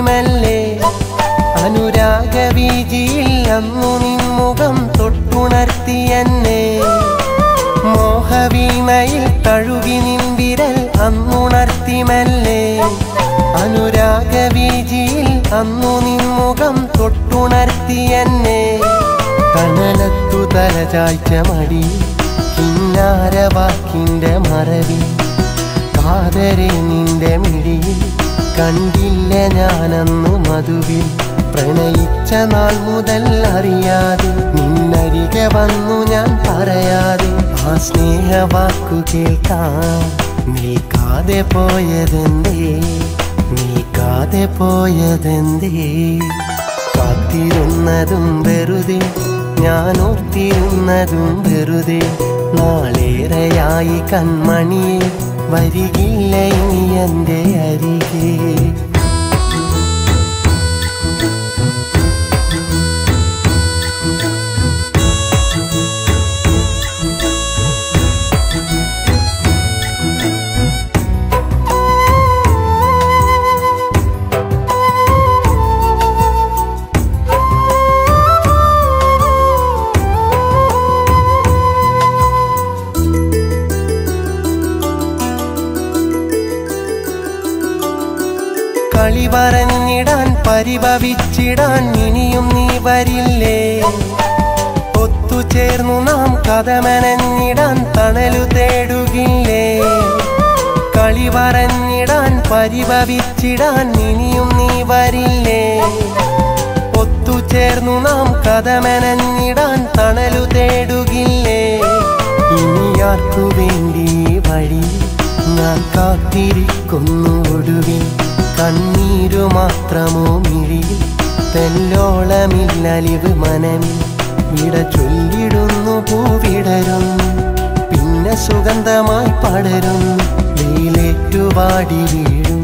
മെല്ലെ അനുരാഗവീജിയിൽ അന്നു നിൻമുഖം തൊട്ടുണർത്തി എന്നെ മോഹവീണയിൽ തഴുകി നിൻ വിരൽ അന്നുണർത്തി മെല്ലെ അനുരാഗവീജിയിൽ അന്നു നിൻമുഖം തൊട്ടുണർത്തി എന്നെ കനലത്തു തലചായ്ച്ച മടി കിന്നാരവാക്കിന്റെ മറവിൽ കാതരെ നിന്റെ മിഴിയിൽ കണ്ടില്ല ഞാനന്നു മധുവിൽ പ്രണയിച്ച നാൾ മുതൽ അറിയാതെ നിന്നരികെ വന്നു ഞാൻ പറയാതെ ആ സ്നേഹവാക്കു കേൾക്കാൻ നിൽക്കാതെ പോയതെന്തേ നിൽക്കാതെ പോയതെന്തേ കാത്തിരുന്നതും വെറുതെ ഞാൻ ഓർത്തിരുന്നതും വെറുതെ നാളേറെയായി കൺമണിയെ വരികില്ല ഇനി എൻ്റെ അരികെ കളി പറഞ്ഞിടാൻ പരിഭവിച്ചിടാൻ ഇനിയും നീ വരില്ലേ ഒത്തുചേർന്നു നാം കഥമെനഞ്ഞിടാൻ തണലു തേടുകില്ലേ കളി പറഞ്ഞിടാൻ പരിഭവിച്ചിടാൻ ഇനിയും നീ വരില്ലേ ഒത്തുചേർന്നു നാം കഥമെനഞ്ഞിടാൻ തണലു തേടുകില്ലേ ഇനി ആർക്കു വേണ്ടി വഴി ഞാൻ കാത്തിരിക്കുന്നു ഒടുവിൽ കണ്ണീരു മാത്രമോ മിഴിയിൽ തെല്ലോളമില്ലലിവ് മനമിൽ വിട ചൊല്ലിടുന്നു പൂവിടരുന്നു പിന്നെ സുഗന്ധമായി പടരുന്നു വെയിലേറ്റുവാടി വീഴും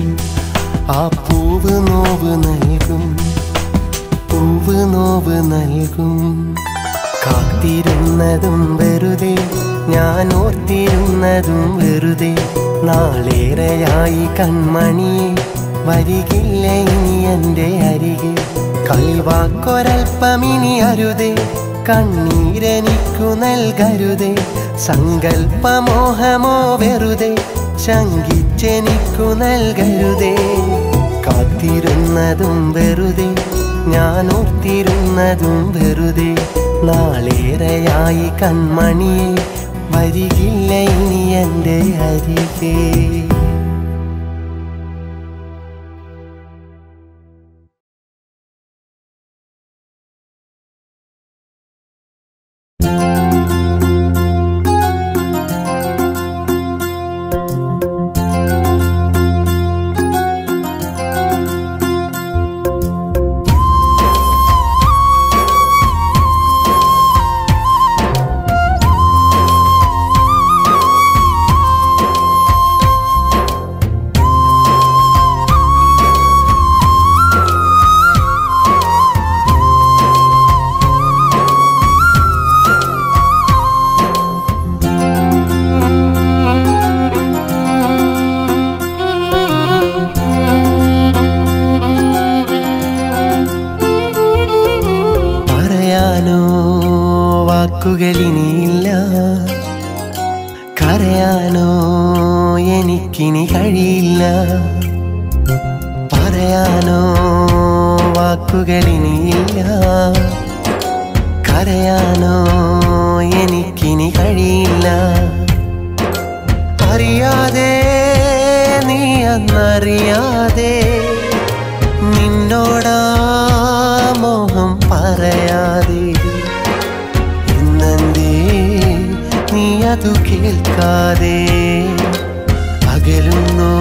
ആ പൂവ് നോവ് നൽകും പൂവ് നോവ് നൽകും കാത്തിരുന്നതും വെറുതെ ഞാൻ ഓർത്തിരുന്നതും വെറുതെ നാളേറെയായി കൺമണിയെ വരികില്ല ഇനി എൻ്റെ അരികെ കളിവാക്കൊരൽപ്പമിനി അരുതേ കണ്ണീരെനിക്കു നൽകരുതേ സങ്കൽപ്പമോഹമോ വെറുതെ ശങ്കിച്ചെനിക്കു നൽകരുതേ കാത്തിരുന്നതും വെറുതെ ഞാൻ ഓർത്തിരുന്നതും വെറുതെ നാളേറെയായി കൺമണിയെ വരികില്ല ഇനി എൻ്റെ അരികെ വാക്കുകളിനിയില്ല കരയാനോ എനിക്കിനി കഴിയില്ല പറയാനോ വാക്കുകളിനിയില്ല കരയാനോ എനിക്കിനി കഴിയില്ല അറിയാതെ നീ അന്നറിയാതെ നിന്നോടാ മോഹം പറയാതെ നീ അതു കേൾക്കാതെ അകലുന്നു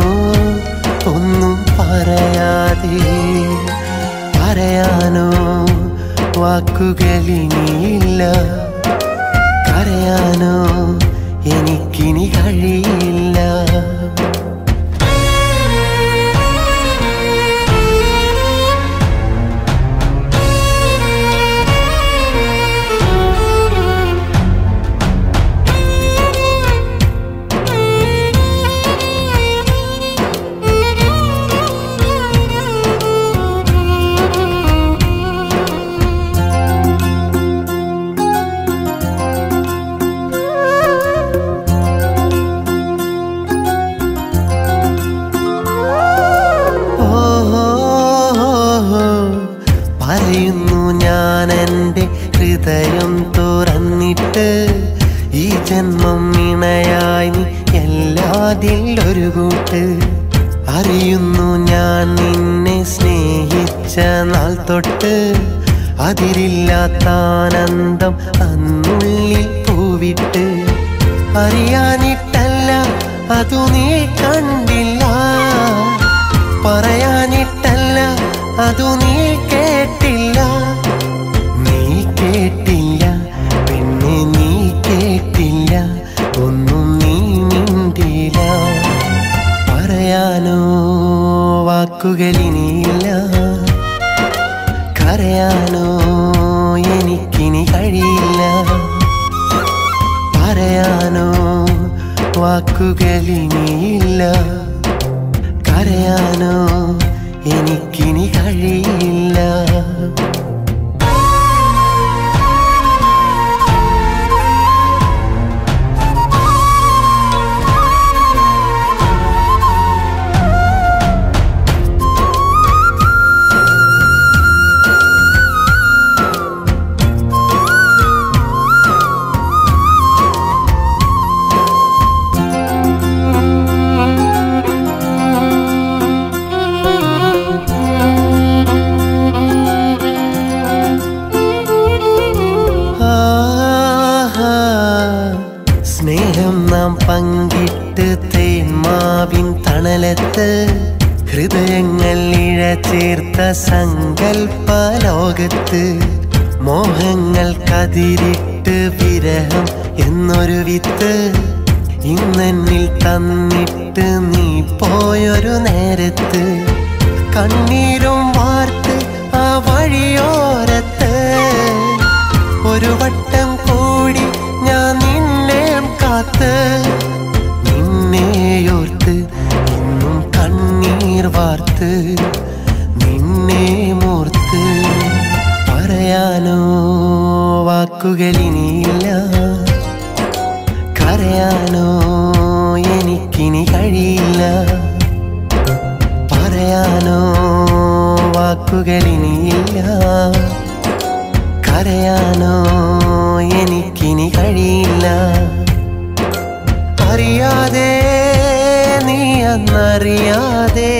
ഒന്നും പറയാതെ പറയാനോ വാക്കുകളിനിയില്ല കരയാനോ എനിക്കിനി കഴിയില്ല ഞാൻ എൻ്റെ ഹൃദയം തുറന്നിട്ട് ഈ ജന്മം ഇണയായി നീ എല്ലാതിലൊരു കൂട്ട്. അറിയുന്നു ഞാൻ നിന്നെ സ്നേഹിച്ച നാൾ തൊട്ട് അതിരില്ലാത്ത ആനന്ദം അന്നുള്ളിൽ പൂവിട്ട്. അറിയാനിട്ടല്ല അതു നീ കണ്ടില്ല, പറയാനിട്ടല്ല അതു നീ കേട്ടില്ല. നീ കേട്ടില്ല പിന്നെ നീ കേട്ടില്ല, ഒന്നും നീ മിണ്ടില്ല. പറയാനോ വാക്കുകളിനിയില്ല, കരയാനോ എനിക്കിനി കഴിയില്ല. പറയാനോ വാക്കുകളിനിയില്ല, കരയാനോ എനിക്കിനി കഴിയില്ല. സ്നേഹം നാം പങ്കിട്ട് തേന്മാവിൻ തണലത്ത് ഹൃദയങ്ങൾ ഇഴചേർത്ത സങ്കൽപ്പ ലോകത്ത്. മോഹങ്ങൾ കതിരിട്ട് വിരഹം എന്നൊരു വിത്ത് ഇന്നെന്നിൽ തന്നിട്ട് നീ പോയൊരു നേരത്ത്. കണ്ണീരും വാർത്ത് ആ വഴിയോരത്ത് ഒരു വട്ടം കൂടി ഞാൻ നിന്നെ കാത്ത്. നിന്നെയോർത്ത് ഇന്നും കണ്ണീർ വാർത്ത് നിന്നെ മോർത്ത്. പറയാനോ വാക്കുകളിനിയില്ല, കരയാനോ എനിക്കിനി കഴിയില്ല. പറയാനോ വാക്കുകളിനിയില്ല, കരയാനോ എനിക്കിനി കഴിയില്ല. അറിയാതെ നീ അന്നറിയാതെ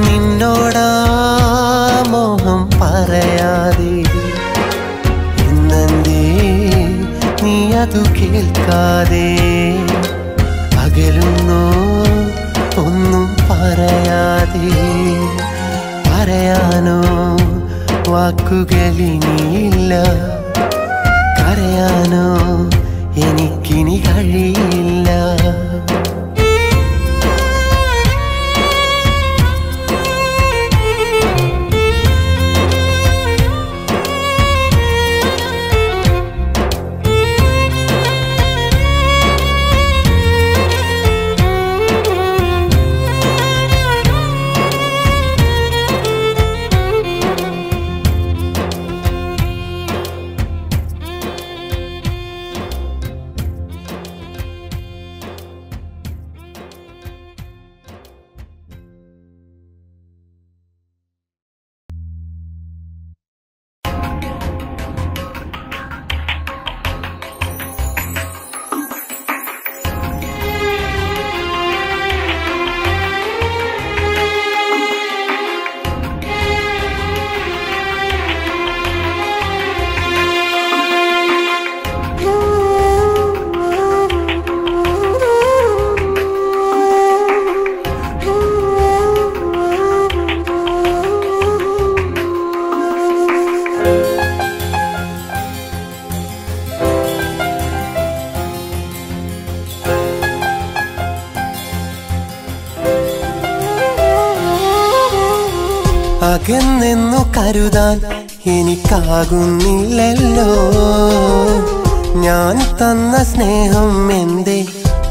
നിന്നോടാ മോഹം പറയാതെ ഇന്നെന്തേ നീ അതു കേൾക്കാതെ അകലുന്നു ഒന്നും പറയാതെ. പറയാനോ വാക്കുകളിനിയില്ല, കരയാനോ എനിക്കിനി കഴിയില്ല. അകന്നെന്നു കരുതാൻ എനിക്കാകുന്നില്ലല്ലോ. ഞാൻ തന്ന സ്നേഹം എന്തേ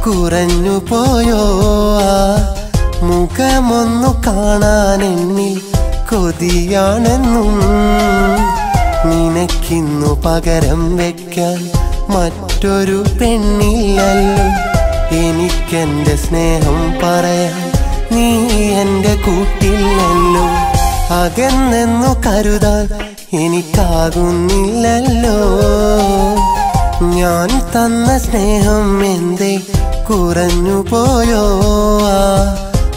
കുറഞ്ഞു പോയോ? ആ മുഖമൊന്നു കാണാൻ എന്നിൽ കൊതിയാണെന്നും നിനക്കിന്നു പകരം വെക്കാൻ മറ്റൊരു പെണ്ണില്ലല്ലോ. എനിക്കെന്റെ സ്നേഹം പറയാൻ നീ എൻ്റെ കൂട്ടില്ലല്ലോ. അകന്നെന്നു കരുതാൻ എനിക്കാകുന്നില്ലല്ലോ. ഞാൻ തന്ന സ്നേഹം എന്തേ കുറഞ്ഞു പോയോ? ആ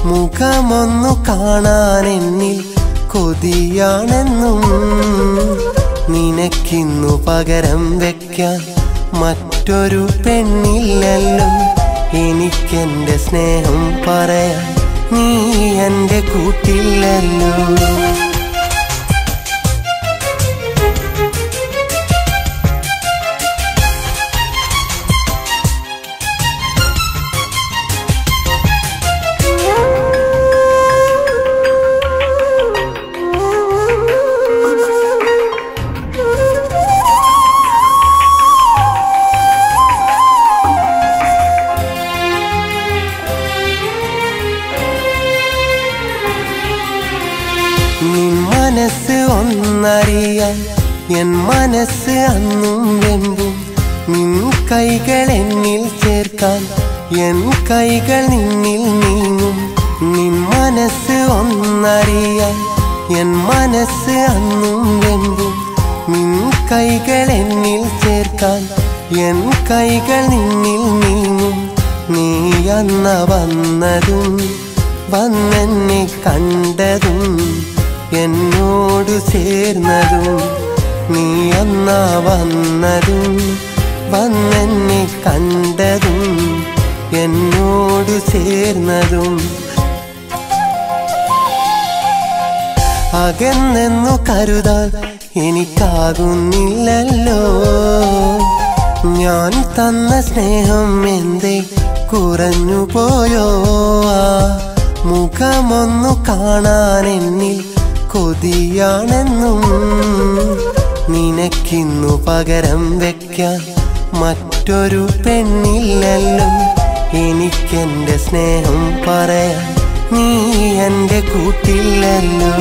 മുഖമൊന്നു കാണാൻ എന്നിൽ കൊതിയാണെന്നും നിനക്കിന്നു പകരം വെക്കാൻ മറ്റൊരു പെണ്ണില്ലല്ലോ. എനിക്കെന്റെ സ്നേഹം പറയാൻ നീ എന്റെ കൂട്ടില്ലല്ലോ. മനസ്സ് ഒന്നറിയാൻ എൻ മനസ്സ് അന്നും വെമ്പും. നിൻ കൈകൾ എന്നിൽ ചേർക്കാൻ എൻ കൈകൾ നിന്നിൽ നീങ്ങും. നിൻ മനസ്സ് ഒന്നറിയാൻ എൻ മനസ്സ് അന്നും വെമ്പും. നിൻ കൈകൾ എന്നിൽ ചേർക്കാൻ എൻ കൈകൾ നിന്നിൽ നീങ്ങും. നീ അന്ന വന്നതും വന്നെന്നെ കണ്ടതും എന്നോട് ചേർന്നതും. നീ അന്നാ വന്നതും വന്നെന്നെ കണ്ടതും എന്നോട് ചേർന്നതും. അകന്നെന്നു കരുതാൻ എനിക്കാകുന്നില്ലല്ലോ. ഞാൻ തന്ന സ്നേഹം എന്തേ കുറഞ്ഞു പോയോ? ആ മുഖമൊന്നു കാണാൻ എന്നിൽ കൊതിയാണെന്നും നിനക്കിന്നു പകരം വെക്കാൻ മറ്റൊരു പെണ്ണില്ലല്ലോ. എനിക്കെന്റെ സ്നേഹം പറയാൻ നീ എന്റെ കൂട്ടില്ലല്ലോ.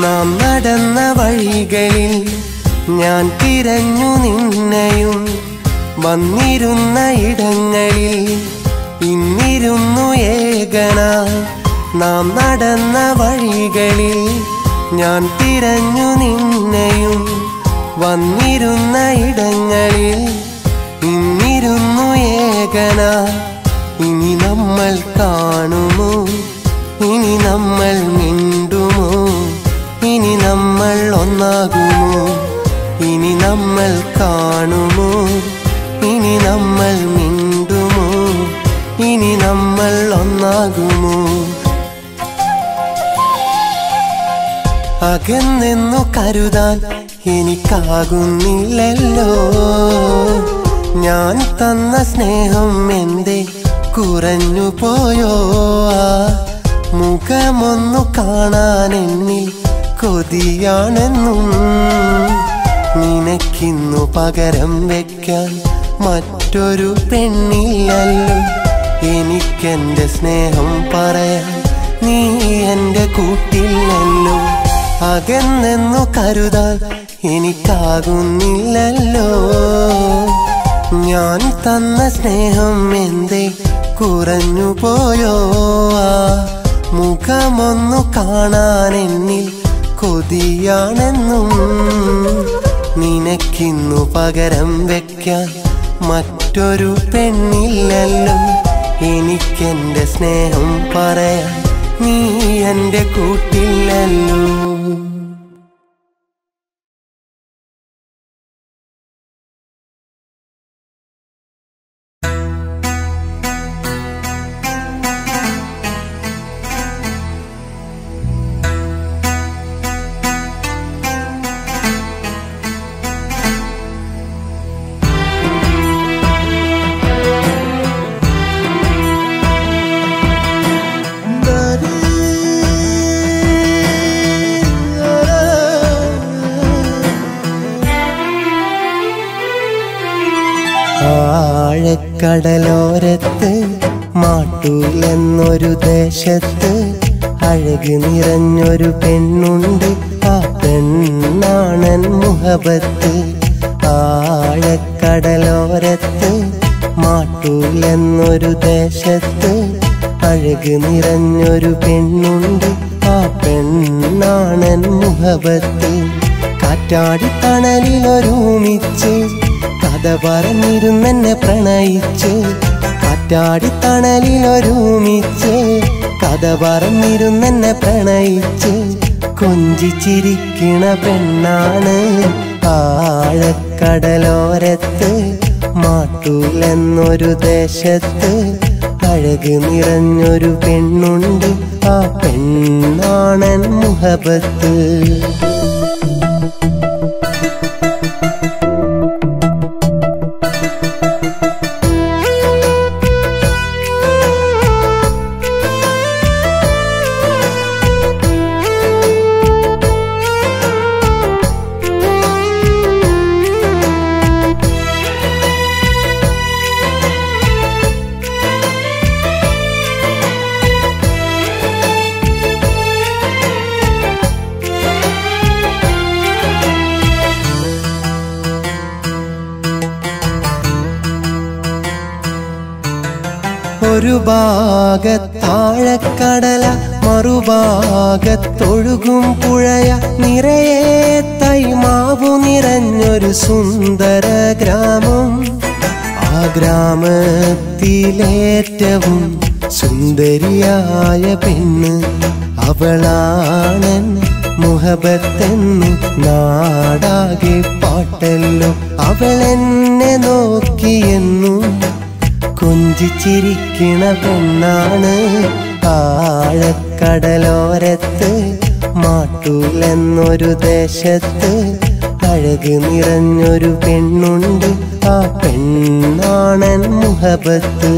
നാം നടന്ന വഴികളിൽ ഞാൻ തിരഞ്ഞു നിന്നെയും. വന്നിരുന്ന ഇടങ്ങളിൽ ഇന്നിരുന്നു ഏകനായി. നാം നടന്ന വഴികളിൽ ഞാൻ തിരഞ്ഞു നിന്നെയും. വന്നിരുന്ന ഇടങ്ങളിൽ ഇന്നിരുന്നു ഏകനായി. ഇനി നമ്മൾ കാണുമോ? ഇനി നമ്മൾ മിണ്ടുമോ? ഇനി നമ്മൾ ഒന്നാകുമോ? ഇനി നമ്മൾ കാണുമോ? ഇനി നമ്മൾ മിണ്ടുമോ? ഇനി നമ്മൾ ഒന്നാകുമോ? അകന്നെന്നു കരുതാൻ എനിക്കാകുന്നില്ലല്ലോ. ഞാൻ തന്ന സ്നേഹം എന്തേ കുറഞ്ഞു പോയോ? ആ മുഖമൊന്നു കാണാൻ എന്നിൽ കൊതിയാണെന്നും നിനക്കിന്നു പകരം വെക്കാൻ മറ്റൊരു പെണ്ണില്ലല്ലോ. എനിക്കെന്റെ സ്നേഹം പറയാൻ നീ എന്റെ കൂട്ടില്ലല്ലോ. അകന്നെന്നു കരുതാൻ എനിക്കാകുന്നില്ലല്ലോ. ഞാൻ തന്ന സ്നേഹം എന്തേ കുറഞ്ഞു പോയോ? ആ മുഖമൊന്നു കാണാൻ എന്നിൽ കൊതിയാണെന്നും നിനക്കിന്നു പകരം വെക്കാൻ മറ്റൊരു പെണ്ണില്ലല്ലോ. എനിക്കെന്റെ സ്നേഹം പറയാൻ നീ എന്റെ കൂട്ടില്ലല്ലോ. ആഴക്കടലോരത്ത് മാട്ടൂലെന്നൊരു ദേശത്ത് അഴക് നിറഞ്ഞൊരു പെണ്ണുണ്ട്. ആ പെണ്ണാണൻ മുഹബത്ത്. ആഴക്കടലോരത്ത് മാട്ടൂലെന്നൊരു ദേശത്ത് അഴക് നിറഞ്ഞൊരു പെണ്ണുണ്ട്. ആ പെണ്ണാണൻ മുഹബത്ത്. കാറ്റാടിത്തണലിലൊരുമിച്ച് കഥ പറഞ്ഞിരുന്നെന്നെ പ്രണയിച്ച്. കാറ്റാടിത്തണലിലൊരുമിച്ച് കഥ പറഞ്ഞിരുന്നെന്നെ പ്രണയിച്ച്. കൊഞ്ചിച്ചിരിക്കണ പെണ്ണാണ് ആഴക്കടലോരത്ത് മാട്ടൂലെന്നൊരു ദേശത്ത് അഴക് നിറഞ്ഞൊരു പെണ്ണുണ്ട്. ആ പെണ്ണാണൻ മുഹബത്ത്. ഒരു ഭാഗത്താഴക്കടല മറുഭാഗത്തൊഴുകും പുഴയ നിറയെ തൈമാവു നിറഞ്ഞൊരു സുന്ദര ഗ്രാമം. ആ ഗ്രാമത്തിലേറ്റവും സുന്ദരിയായ പെണ്ണ് അവളാണൻ മുഹബത്തെന്ന് നാടാകെ പാട്ടല്ലോ. അവളെന്നെ നോക്കിയെന്നും കൊഞ്ചിച്ചിരിക്കണ പെണ്ണാണ് ആഴക്കടലോരത്ത് മാട്ടൂലെന്നൊരു ദേശത്ത് അഴക് നിറഞ്ഞൊരു പെണ്ണുണ്ട്. ആ പെണ്ണാണൻ മുഹബത്ത്.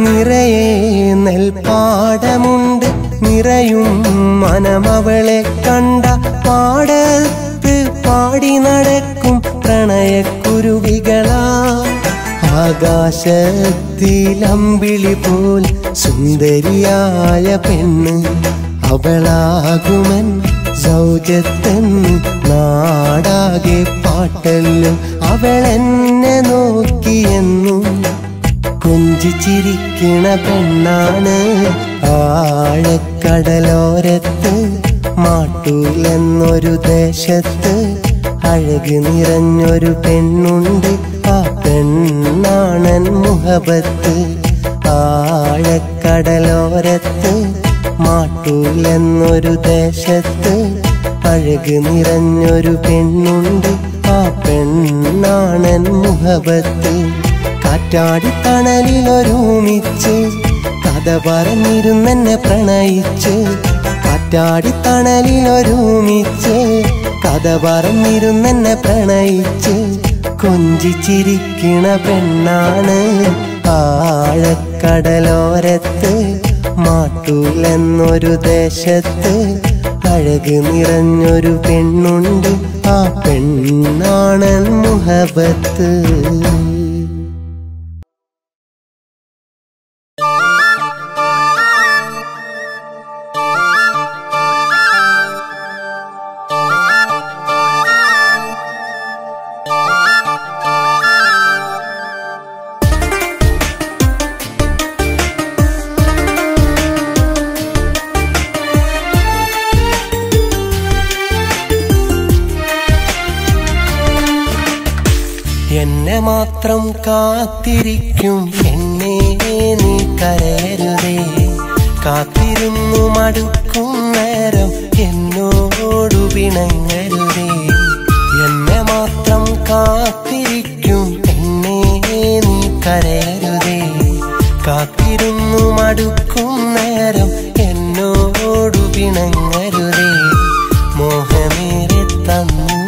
നിറയെ നെൽപ്പാടമുണ്ട് നിറയും മനമവളെ കണ്ട. പാടത്ത് പാടി നടക്കും പ്രണയക്കുരുവികളാ. ആകാശത്തിലമ്പിളി പോൽ സുന്ദരിയായ പെണ്ണ് അവളാകുമൻ സൗജത്തെന്ന് നാടാകെ പാട്ടല്ലോ. അവളെന്നെ നോക്കിയെന്നും കൊഞ്ചിച്ചിരിക്കണ പെണ്ണാണ് ആഴക്കടലോരത്ത് മാട്ടൂലെന്നൊരു ദേശത്ത് അഴക് നിറഞ്ഞൊരു പെണ്ണുണ്ട്. ആ പെണ്ണാണൻ മുഹബത്ത്. ആഴക്കടലോരത്ത് മാട്ടൂലെന്നൊരു ദേശത്ത് അഴക് നിറഞ്ഞൊരു പെണ്ണുണ്ട്. ആ പെണ്ണാണൻ മുഹബത്ത്. കാറ്റാടിത്തണലിലൊരുമിച്ച് കഥ പറഞ്ഞിരുന്നെന്നെ പ്രണയിച്ച്. കാറ്റാടിത്തണലിലൊരുമിച്ച് കഥ പറഞ്ഞിരുന്നെന്നെ പ്രണയിച്ച്. കൊഞ്ചിച്ചിരിക്കണ പെണ്ണാണ് ആഴക്കടലോരത്ത് മാട്ടൂലെന്നൊരു ദേശത്ത് അഴക് നിറഞ്ഞൊരു പെണ്ണുണ്ട്. ആ പെണ്ണാണൻ മുഹബത്ത്. എന്നെ മാത്രം കാത്തിരിക്കും എന്നെ നീ കരയരുതേ. കാത്തിരുന്നു മടുക്കും നേരം എന്നോടു പിണങ്ങരുതേ. എന്നെ മാത്രം കാത്തിരിക്കും പെണ്ണേ നീ കരയരുതേ. കാത്തിരുന്നു മടുക്കും നേരം എന്നോടു പിണങ്ങരുതേ. മോഹമേറെ തന്നു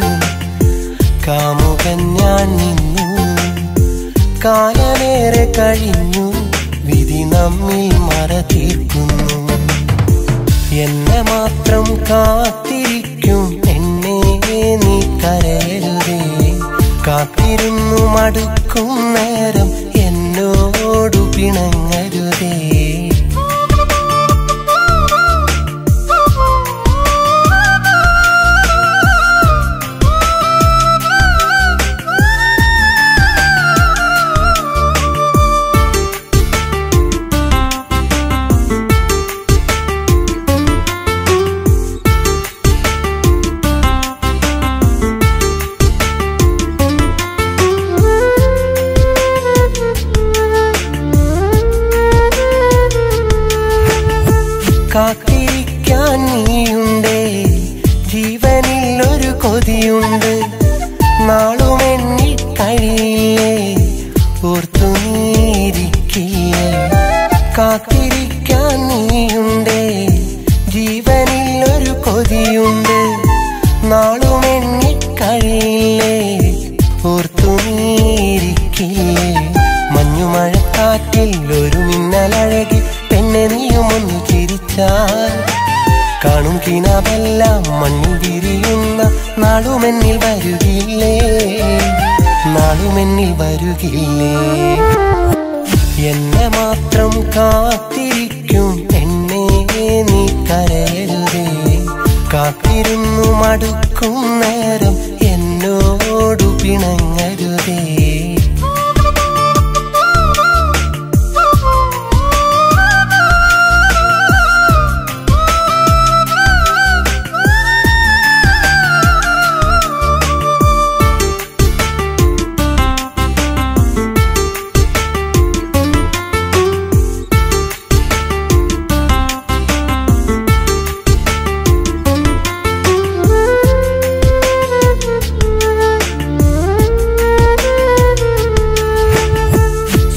കാമുകൻ ഞാൻ നിന്നു. കാലമേറെ കഴിഞ്ഞു വിധി നമ്മിൽ മറ തീർക്കുന്നു. എന്നെ മാത്രം കാത്തിരിക്കും പെണ്ണേ നീ കരയരുതേ. കാത്തിരുന്നു മടുക്കും നേരം എന്നോടു പിണങ്ങരുതേ. കാത്തിരിക്കാൻ നീയുണ്ടേ, ജീവനിൽ ഒരു കൊതിയുണ്ട്. നാളും എണ്ണി കഴിയില്ലേ, ഓർത്തു നീരിക്കില്ലേ. കാത്തിരിക്കാൻ നീയുണ്ടേ, ജീവനിൽ ഒരു കൊതിയുണ്ട്. നാളും എണ്ണി കഴിയില്ലേ, ഓർത്തു നീരിക്കില്ലേ. മഞ്ഞുമഴക്കാറ്റിൽ ഒരു മിന്നലഴകി പെണ്ണെ നീയുമൊന്നു ചിരിച്ചാൽ കാണും കിനാവെല്ലാം മണ്ണിൽ വിരിയുന്ന നാളുമെന്നിൽ വരുകില്ലേ, നാളുമെന്നിൽ വരുകില്ലേ. എന്നെ മാത്രം കാത്തിരിക്കും പെണ്ണേ നീ കരയരുതേ. കാത്തിരുന്നു മടുക്കും നേരം എന്നോടു പിണങ്ങരുതേ.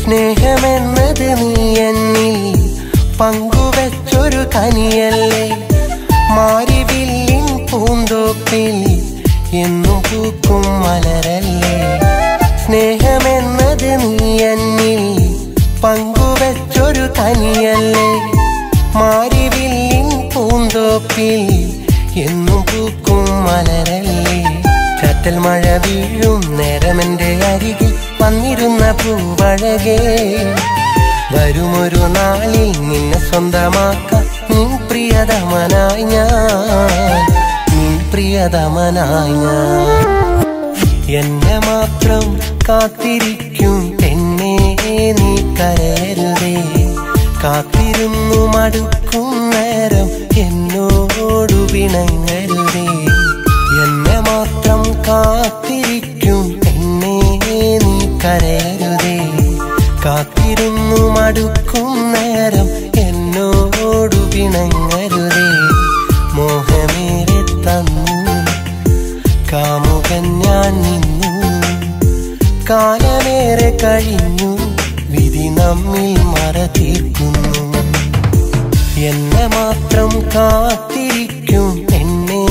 സ്നേഹമെന്നത് നീ എന്നിൽ പങ്കുവെച്ചൊരു കനിയല്ലേ. മാരിവില്ലിൻ പൂന്തോപ്പിൽ എന്നും പൂക്കും മലരല്ലേ. സ്നേഹമെന്നത് നീ എന്നിൽ പങ്കുവെച്ചൊരു കനിയല്ലേ. മാരിവില്ലിൻ പൂന്തോപ്പിൽ എന്നും പൂക്കും മലരല്ലേ. ചാറ്റൽ മഴ വീഴും നേരമെന്റെ അരികിൽ വന്നിരുന്ന പൂവഴകേ. വരുമൊരു നാളിൽ നിന്നെ സ്വന്തമാക്കാൻ നിൻ പ്രിയതമനായി ഞാൻ, നിൻ പ്രിയതമനായി ഞാൻ. എന്നെ മാത്രം കാത്തിരിക്കും പെണ്ണേ നീ കരയരുതേ. കാത്തിരുന്നു മടുക്കും നേരം എന്നോടു പിണങ്ങരുതേ. എന്നെ മാത്രം കാത്തിരിക്കും പെണ്ണേ നീ കരയരുതേ. കാത്തിരുന്നു മടുക്കും നേരം എന്നോടു പിണങ്ങരുതേ. മോഹമേറെ തന്നു കാമുകൻ ഞാൻ നിന്നു. കാലമേറെ കഴിഞ്ഞു വിധി നമ്മിൽ മറ തീർക്കുന്നു. എന്നെ മാത്രം കാത്തിരിക്കും പെണ്ണേ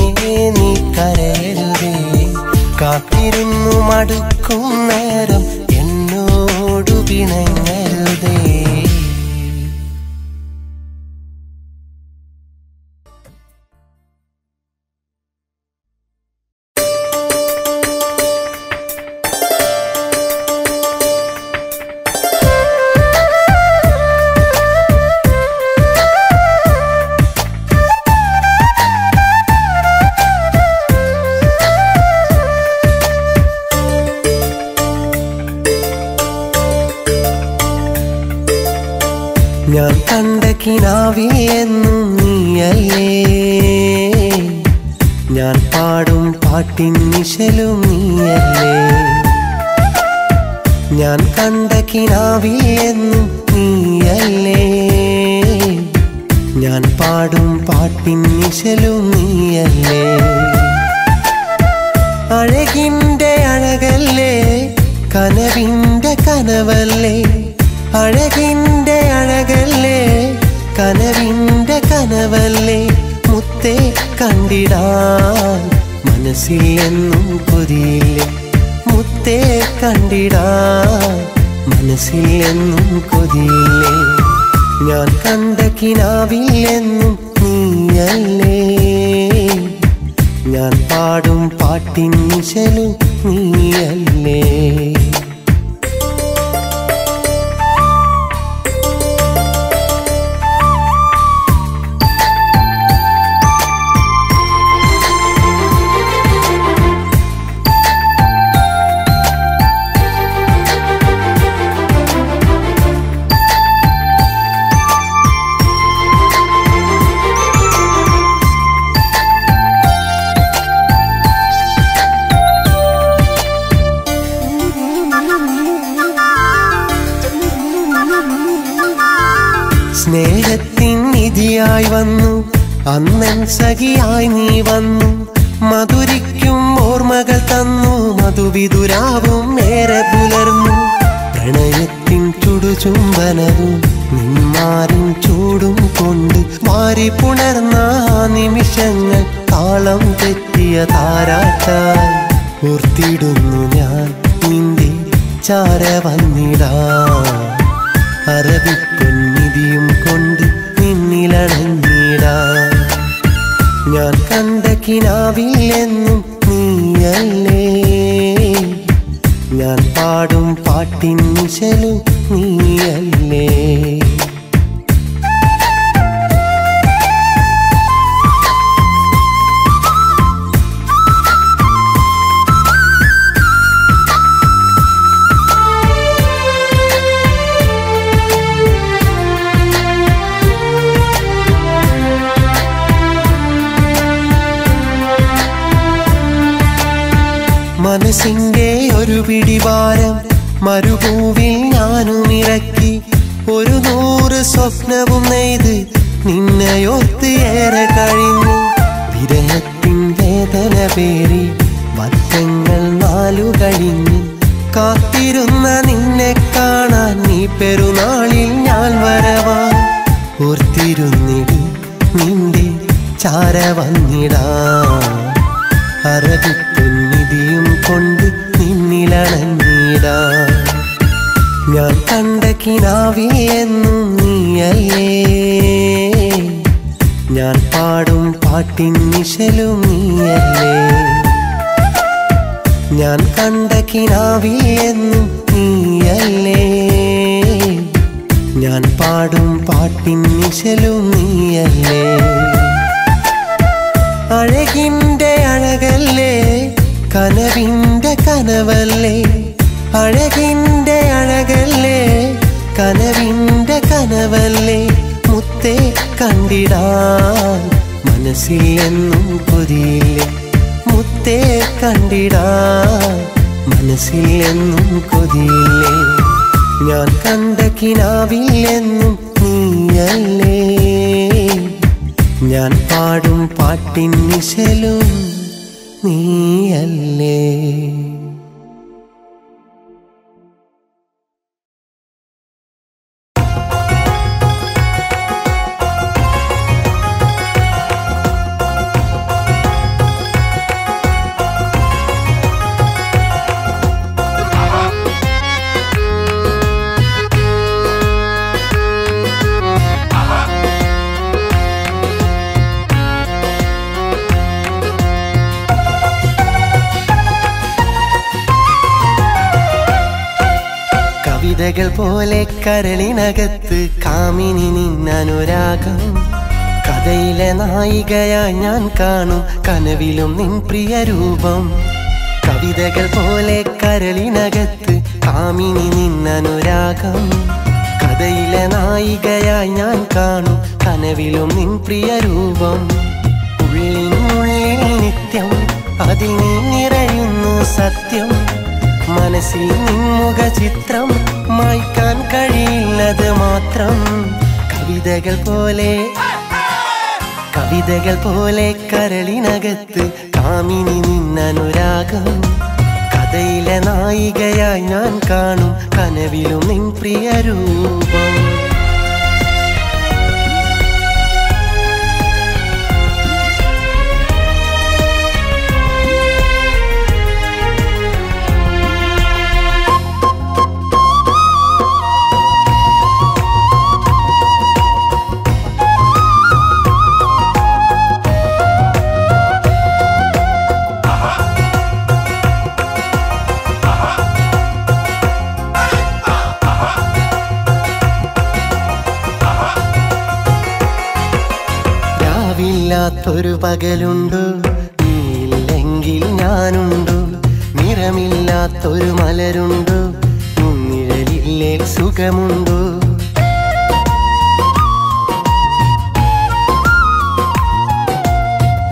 നീ കരയരുതേ. കാത്തിരുന്നു മടുക്കും നേരം എന്നോടു പിണങ്ങരുതേ. ഞാൻ കണ്ട കിനാവിൽ എന്നും നീയല്ലേ. ഞാൻ പാടും പാട്ടിൻ നിശലും നീയല്ലേ. ഞാൻ കണ്ട കിനാവിൽ എന്നും നീയല്ലേ. ഞാൻ പാടും പാട്ടിൻ നിശലും നീയല്ലേ. അഴകിൻ്റെ അഴകല്ലേ കനവിൻ്റെ കനവല്ലേ, അഴകിൻ്റെ അഴകല്ലേ കനവിൻ്റെ കനവല്ലേ. മുത്തേ കണ്ടിടാൻ മനസ്സിൽ എന്നും കൊതിയില്ലേ, മുത്തേ കണ്ടിടാൻ മനസ്സിൽ എന്നും കൊതിയില്ലേ. ഞാൻ കണ്ട കിനാവിൽ എന്നും നീയല്ലേ, ഞാൻ പാടും പാട്ടിൻ നിശലും നീയല്ലേ. സ്നേഹത്തിൻ നിധിയായി വന്നു അന്നൻ സഖിയായി നീ വന്നു, മധുരിക്കും ഓർമ്മകൾ തന്നു മധുവിതുരാവും ഏറെ പുലർന്നു. പ്രണയത്തിൻ ചുടുചുംബനവും നിന്മാരിൻ ചൂടും കൊണ്ട് മാറി പുണർന്ന നിമിഷങ്ങൾ താളം തെറ്റിയ താരാട്ടായി ഓർത്തിടുന്നു ഞാൻ നിന്റെ ചാര വന്നിടാൻ. അറബിപ്പൊന്നിധിയും കൊണ്ട് നിന്നിലണഞ്ഞിടാൻ. ഞാൻ കണ്ട കിനാവിൽ എന്നും നീയല്ലേ, ഞാൻ പാടും പാട്ടിൻ നിശലും നീയല്ലേ. മനസ്സിൻ്റെ ഒരു പിടിവാരം മരുഭൂവിൽ ഞാനും ഇറക്കി, 100 സ്വപ്നവും നെയ്ത് നിന്നെയോർത്ത് ഏറെ കഴിഞ്ഞു. വിരഹത്തിൻ വേദന പേറി വർഷങ്ങൾ 4 കഴിഞ്ഞു. കാത്തിരുന്ന നിന്നെ കാണാൻ നീ പെരുന്നാളിൽ ഞാൻ വരവാൻ. ഓർത്തിരുന്നിടും നിന്റെ ചാര വന്നിടാൻ. അറബിപ്പൊന്നിധിയും കൊണ്ട് നിന്നിലണഞ്ഞിടാൻ. ഞാൻ കണ്ട കിനാവിൽ എന്നും നീയല്ലേ, ഞാൻ പാടും പാട്ടിൻ നിശലും നീയല്ലേ. ഞാൻ കണ്ട കിനാവിൽ എന്നും നീയല്ലേ, ഞാൻ പാടും പാട്ടിൻ നിശലും നീയല്ലേ. അഴകിൻ്റെ അഴകല്ലേ കനവിൻ്റെ കനവല്ലേ, അഴകിൻ്റെ അഴകല്ലേ കനവിൻ്റെ കനവല്ലേ. മുത്തേ കണ്ടിടാൻ മനസ്സിൽ എന്നും കൊതിയില്ലേ, മുത്തേ കണ്ടിടാൻ മനസ്സിൽ എന്നും കൊതിയില്ലേ. ഞാൻ കണ്ട കിനാവിൽ എന്നും നീയല്ലേ, ഞാൻ പാടും പാട്ടിൻ നിശലും നീയല്ലേ. കവിതകൾ പോലെ കരളിനകത്ത് കാമിനി നിന്നനുരാഗം, കഥയിലെ നായികയായി ഞാൻ കാണും കനവിലും നിൻ പ്രിയ രൂപം. കവിതകൾ പോലെ കരളിനകത്ത് കാമിനി നിന്നനുരാഗം, കഥയിലെ നായികയായി ഞാൻ കാണും കനവിലും നിൻ പ്രിയ രൂപം. ഉള്ളിനുള്ളിൽ നിത്യം അതിൽ നീ നിറയുന്നു സത്യം, മനസ്സിൽ നിൻമുഖ ചിത്രം മായ്ക്കാൻ കഴിയില്ലത് മാത്രം. കവിതകൾ പോലെ കവിതകൾ പോലെ കരളിനകത്ത് കാമിനി നിന്നനുരാഗം. കഥയിലെ നായികയായി ഞാൻ കാണും കനവിലും നിൻ പ്രിയ രൂപം. ൊരു പകലുണ്ടു, നീയില്ലെങ്കിൽ ഞാനുണ്ടു. നിറമില്ലാത്തൊരു മലരുണ്ടു, നിഴലില്ലേ സുഖമുണ്ടു.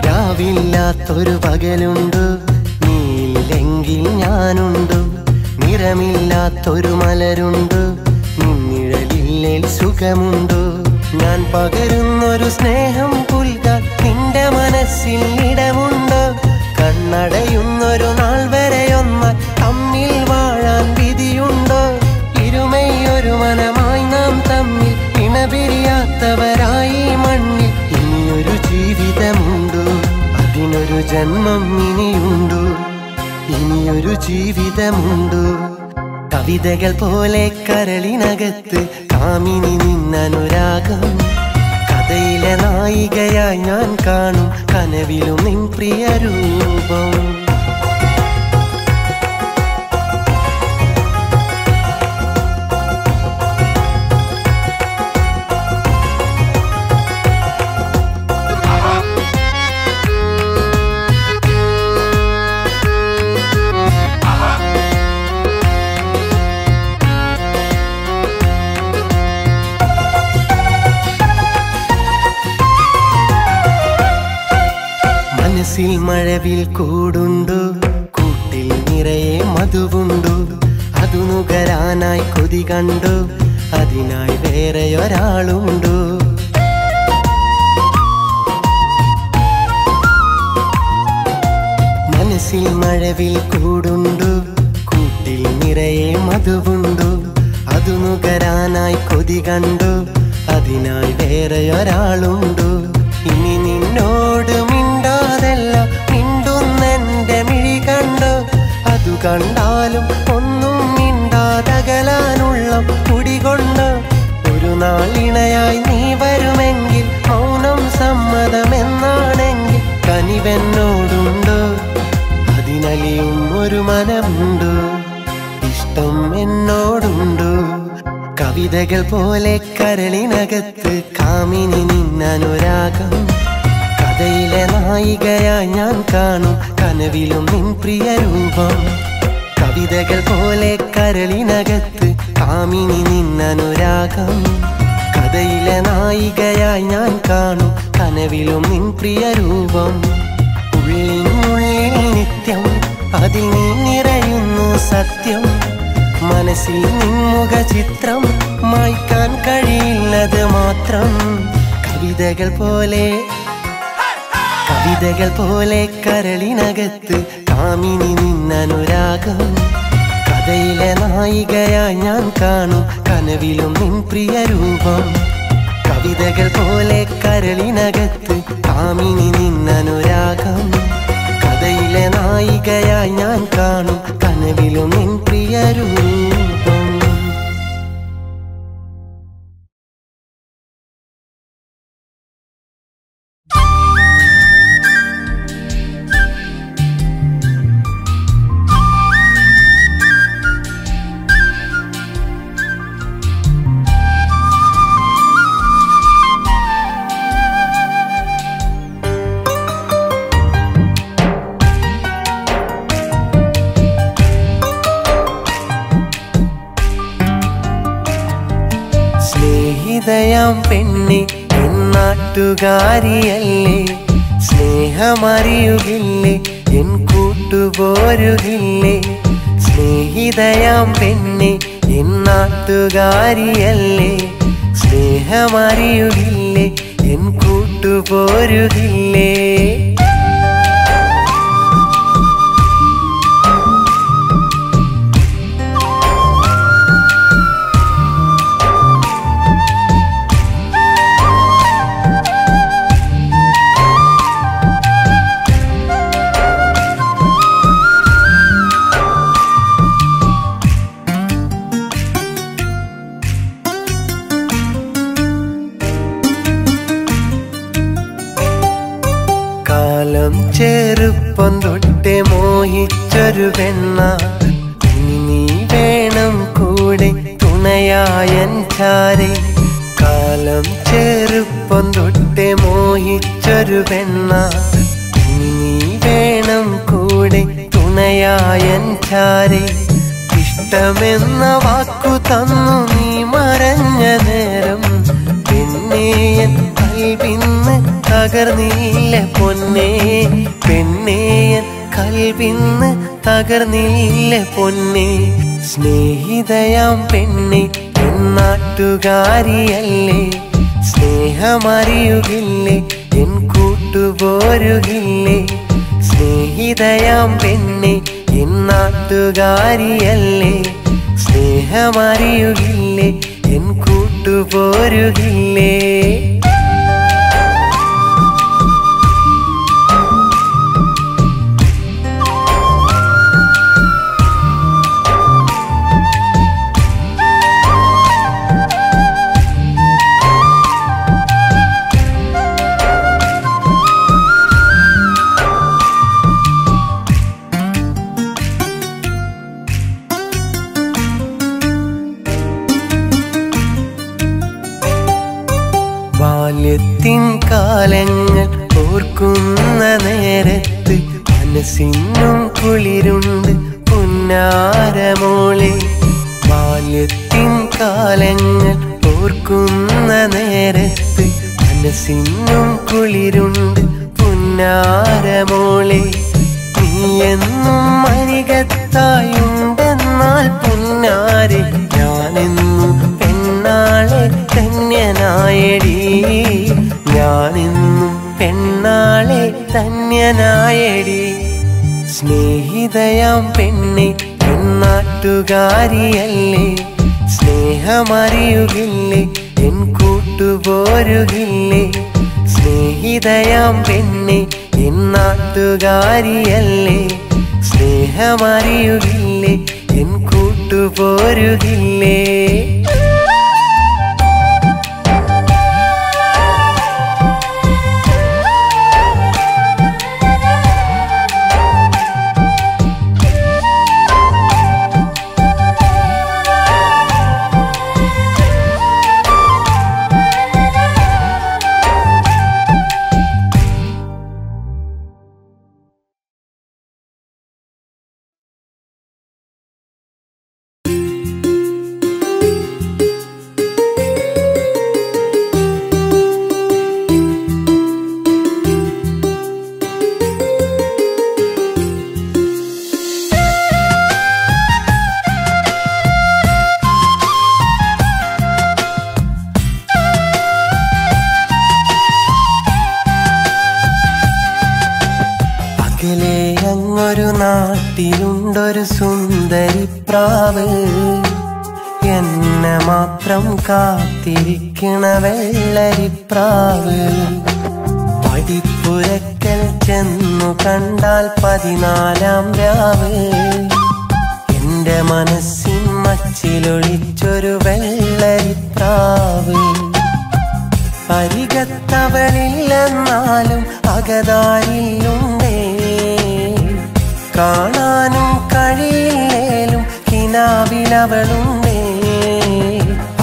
രാവില്ലാത്തൊരു പകലുണ്ടു, നീയില്ലെങ്കിൽ ഞാനുണ്ടു. നിറമില്ലാത്തൊരു മലരുണ്ടു, നിഴലില്ലേ സുഖമുണ്ടു. ഞാൻ പകരുന്നൊരു സ്നേഹം പുൽകാൻ നിന്റെ മനസ്സിൽ ഇടമുണ്ടോ? കണ്ണടയുന്നൊരു നാൾ വരെയൊന്നാൽ തമ്മിൽ വാഴാൻ വിധിയുണ്ടോ? ഇരുമയൊരു മനമായി നാം തമ്മിൽ ഇണപിരിയാത്തവരായി മണ്ണിൽ. ഇനിയൊരു ജീവിതമുണ്ടോ? അതിനൊരു ജന്മം ഇനിയുണ്ടോ? ഇനിയൊരു ജീവിതമുണ്ടോ? കവിതകൾ പോലെ കരളിനകത്ത് കാമിനി നിന്നനുരാഗം. കഥയിലെ നായികയായി ഞാൻ കാണും കനവിലും നിൻ പ്രിയ രൂപം. മനസ്സിൽ മഴവിൽ കൂടുണ്ടു, കൂട്ടിൽ നിറയെ മധുവുണ്ടു. അതു നുകരാനായി കൊതി കണ്ടു, അതിനായി വേറെയൊരാളുണ്ടു. മനസ്സിൽ മഴവിൽ കൂടുണ്ടു, കൂട്ടിൽ നിറയെ മധുവുണ്ടു. അതു നുകരാനായി കൊതി കണ്ടു, അതിനായി വേറെയൊരാളുണ്ടു. ഇനി നിന്നോട് മിണ്ടാതെല്ലാം മിണ്ടുന്നെന്റെ മിഴി കണ്ടോ? അതു കണ്ടാലും ഒന്നും മിണ്ടാതകലാനുള്ള കുടികൊണ്ടോ? ഒരു നാളിണയായി നീ വരുമെങ്കിൽ മൗനം സമ്മതമെന്നാണെങ്കിൽ കനിവെന്നോടുണ്ടോ? അതിനലിയും ഒരു മനമുണ്ടോ? ഇഷ്ടം എന്നോടുണ്ടോ? കവിതകൾ പോലെ കരളിനകത്ത് കാമിനി നിന്നനുരാഗം. കഥയിലെ നായികയായി ഞാൻ കാണും കനവിലും നിൻ പ്രിയ രൂപം. കവിതകൾ പോലെ കരളിനകത്ത് കാമിനി നിന്നനുരാഗം. കഥയിലെ നായികയായി ഞാൻ കാണും കനവിലും നിൻ പ്രിയ രൂപം. ഉള്ളിനുള്ളിൽ നിത്യം അതിൽ നീ നിറയുന്നു സത്യം. മനസ്സിൽ നിൻമുഖ ചിത്രം മായ്ക്കാൻ കഴിയില്ലത് മാത്രം. കവിതകൾ പോലെ കരളിനകത്ത് കാമിനി നിന്നനുരാഗം. കഥയിലെ നായികയായി ഞാൻ കാണും കനവിലും നിൻ പ്രിയ രൂപം. കവിതകൾ പോലെ കരളിനകത്ത് കാമിനി നിന്നനുരാഗം. കഥയിലെ നായികയായി ഞാൻ കാണും കനവിലും നിൻ പ്രിയ രൂപം. സ്നേഹിതയാം പെണ്ണെ എന്നാട്ടുകാരിയല്ലേ? സ്നേഹമറിയുകില്ലേ? എൻ കൂട്ടുപോരുകില്ലേ? സ്നേഹിതയാം പെണ്ണെ എന്നാട്ടുകാരിയല്ലേ? സ്നേഹമറിയുകില്ലേ? എൻ കൂട്ടു കൂട്ടുപോരുകില്ലേ? കാലം ചെറുപ്പം തൊട്ടേ മോഹിച്ചൊരു പെണ്ണ, നീ വേണം കൂടെ തുണയായൻ ചാരെ. കാലം ചെറുപ്പം തൊട്ടേ മോഹിച്ചൊരു പെണ്ണ, നീ വേണം കൂടെ തുണയായൻ ചാരെ. ഇഷ്ടമെന്ന വാക്കു തന്നു നീ മറഞ്ഞ നേരം, പെണ്ണേയൻ കൽവിന്ന് തകർന്നില്ല പൊന്നേ. പെണ്ണേയൻ കൽവിന്ന് തകർന്നില്ല പൊന്നേ. സ്നേഹിതയാം പെണ്ണെ നാട്ടുകാരിയല്ലേ, സ്നേഹമറിയുകില്ലേ എൻ കൂട്ടുപോരുകില്ലേ? സ്നേഹിതയാം പെണ്ണെ നാട്ടുകാരിയല്ലേ, സ്നേഹമറിയുകില്ലേ എൻ കൂട്ടുപോരുകില്ലേ? ബാല്യത്തിൻ കാലങ്ങൾ ഓർക്കുന്ന നേരത്ത് മനസ്സിനും കുളിരുണ്ട് പുന്നാരമോളെ. ബാല്യത്തിൻ കാലങ്ങൾ ഓർക്കുന്ന നേരത്ത് മനസ്സിനും കുളിരുണ്ട് പുന്നാരമോളെ. നീ എന്നും അരികത്തായുണ്ടെന്നാൽ പുന്നാരെ, ഞാനെന്നും പെണ്ണാളെ ധന്യനായടി. ഞാനെന്നും പെണ്ണാളെ ധന്യനായടി. സ്നേഹിതയാം പെണ്ണെ നാട്ടുകാരിയല്ലേ, സ്നേഹമറിയുകില്ലേ എൻ കൂട്ടുപോരുകില്ലേ? സ്നേഹിതയാം പെണ്ണെ നാട്ടുകാരിയല്ലേ, സ്നേഹമറിയുകില്ലേ എൻ കൂട്ടുപോരുകില്ലേ? അങ്ങൊരു നാട്ടിലുണ്ടൊരു സുന്ദരി പ്രാവ്, എന്നെ മാത്രം കാത്തിരിക്കണ വെള്ളരിപ്രാവ്. പടിപ്പുരക്കൽ ചെന്നു കണ്ടാൽ 14-ാം രാവ്, എന്റെ മനസ്സിൻ മച്ചിലൊളിച്ചൊരു വെള്ളരിപ്രാവ്. അരികത്തവളില്ലെന്നാലും അകതാരിലുണ്ടേ, കാണാനും കഴിയില്ലേലും കിനാവിലവളുണ്ടേ.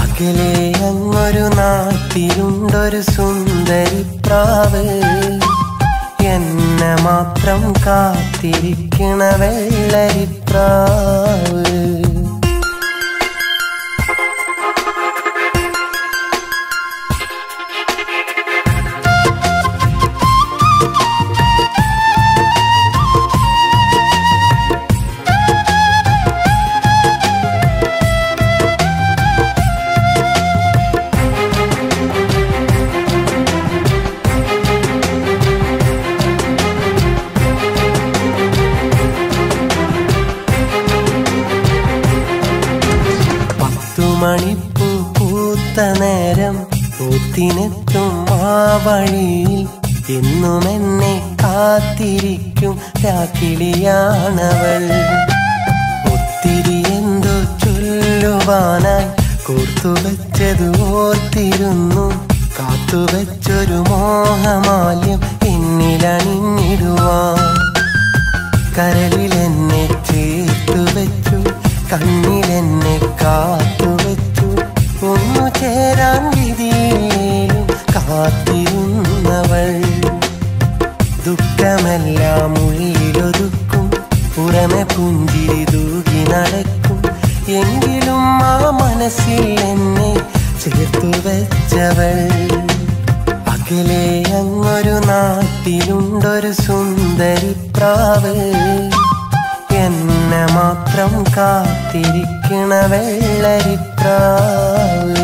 അകലെ അങ്ങൊരു നാട്ടിലുണ്ടൊരു സുന്ദരി പ്രാവ്, എന്നെ മാത്രം കാത്തിരിക്കണ വെള്ളരിപ്രാവ്. സ്വർഗത്തിനെത്തും ആ വഴിയിൽ എന്നും എന്നെ കാത്തിരിക്കും രാക്കിളിയാണവൾ. ഒത്തിരി എന്തോ ചൊല്ലുവാനായി കോർത്തുവെച്ചത് ഓർത്തിരുന്നു, കാത്തുവെച്ചൊരു മോഹമാല്യം എന്നിലണിഞ്ഞിടുവാൻ. കരളിലെന്നെ ചേർത്തുവെച്ചു, കണ്ണിലെന്നെ കാത്തുവെച്ചു, ഒന്നു ചേരാൻ വിധിയിലും കാത്തിരുന്നവൾ. ദുഃഖമെല്ലാം ഉള്ളിലൊതുക്കും, പുറമെ പുഞ്ചിരി തൂകി നടക്കും, എങ്കിലും ആ മനസ്സിൽ എന്നെ ചേർത്തു വെച്ചവൾ. അകലെ അങ്ങൊരു നാട്ടിലുണ്ടൊരു സുന്ദരി പ്രാവ്, എന്നെ മാത്രം കാത്തിരിക്കണ വെള്ളരിപ്രാവ്.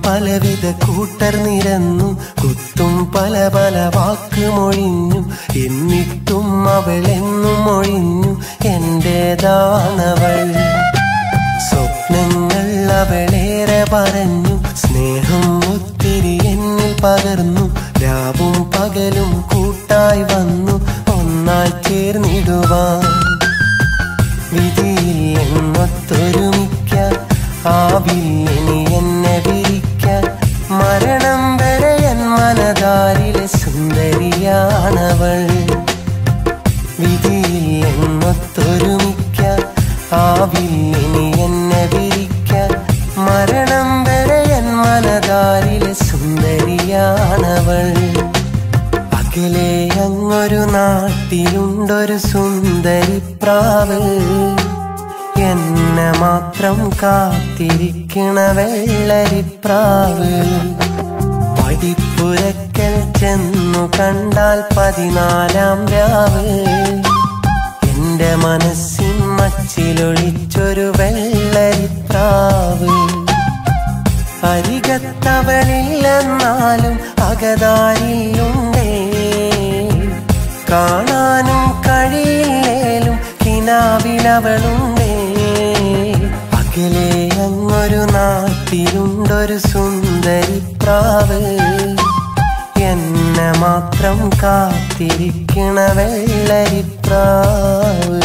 പലവിധ കൂട്ടർ നിരന്നു, കുത്തും പല പല വാക്കുമൊഴിഞ്ഞു, എന്നിട്ടും അവളെന്നും ഒഴിഞ്ഞു എന്റേതാണവൾ. സ്വപ്നങ്ങൾ അവളേറെ പറഞ്ഞു, സ്നേഹം ഒത്തിരി എന്നിൽ പകർന്നു, രാവും പകലും കൂട്ടായി വന്നു ഒന്നായി ചേർന്നിടുവാൻ. വിധിയിൽ എന്നൊത്തൊരുമിക്കാൻ ആവില്ലിനി എന്നെ വിരിക്കാൻ, മരണം വരെ എൻ മനതാരിലെ സുന്ദരിയാണവൾ. വിധിയിൽ എന്നൊത്തൊരുമിക്കാൻ ആവില്ലിനി എന്നെ വിരിക്കാൻ, മരണം വരെ എൻ മനതാരിലെ സുന്ദരിയാണവൾ. അകലെ അങ്ങൊരു നാട്ടിലുണ്ടൊരു സുന്ദരി പ്രാവ്, എന്നെ മാത്രം കാത്തിരിക്കണ വെള്ളരിപ്രാവ്. പടിപ്പുരക്കൽ ചെന്നു കണ്ടാൽ 14-ാം രാവ്, എന്റെ മനസ്സിൻ മച്ചിലൊളിച്ചൊരു വെള്ളരിപ്രാവ്. അരികത്തവളില്ലെന്നാലും അകതാരിലുണ്ടേ, കാണാനും കഴിയില്ലേലും കിനാവിലവളുണ്ടേ. അകലെ അങ്ങൊരു നാട്ടിലുണ്ടൊരു സുന്ദരി പ്രാവ്, എന്നെ മാത്രം കാത്തിരിക്കണ വെള്ളരിപ്രാവ്.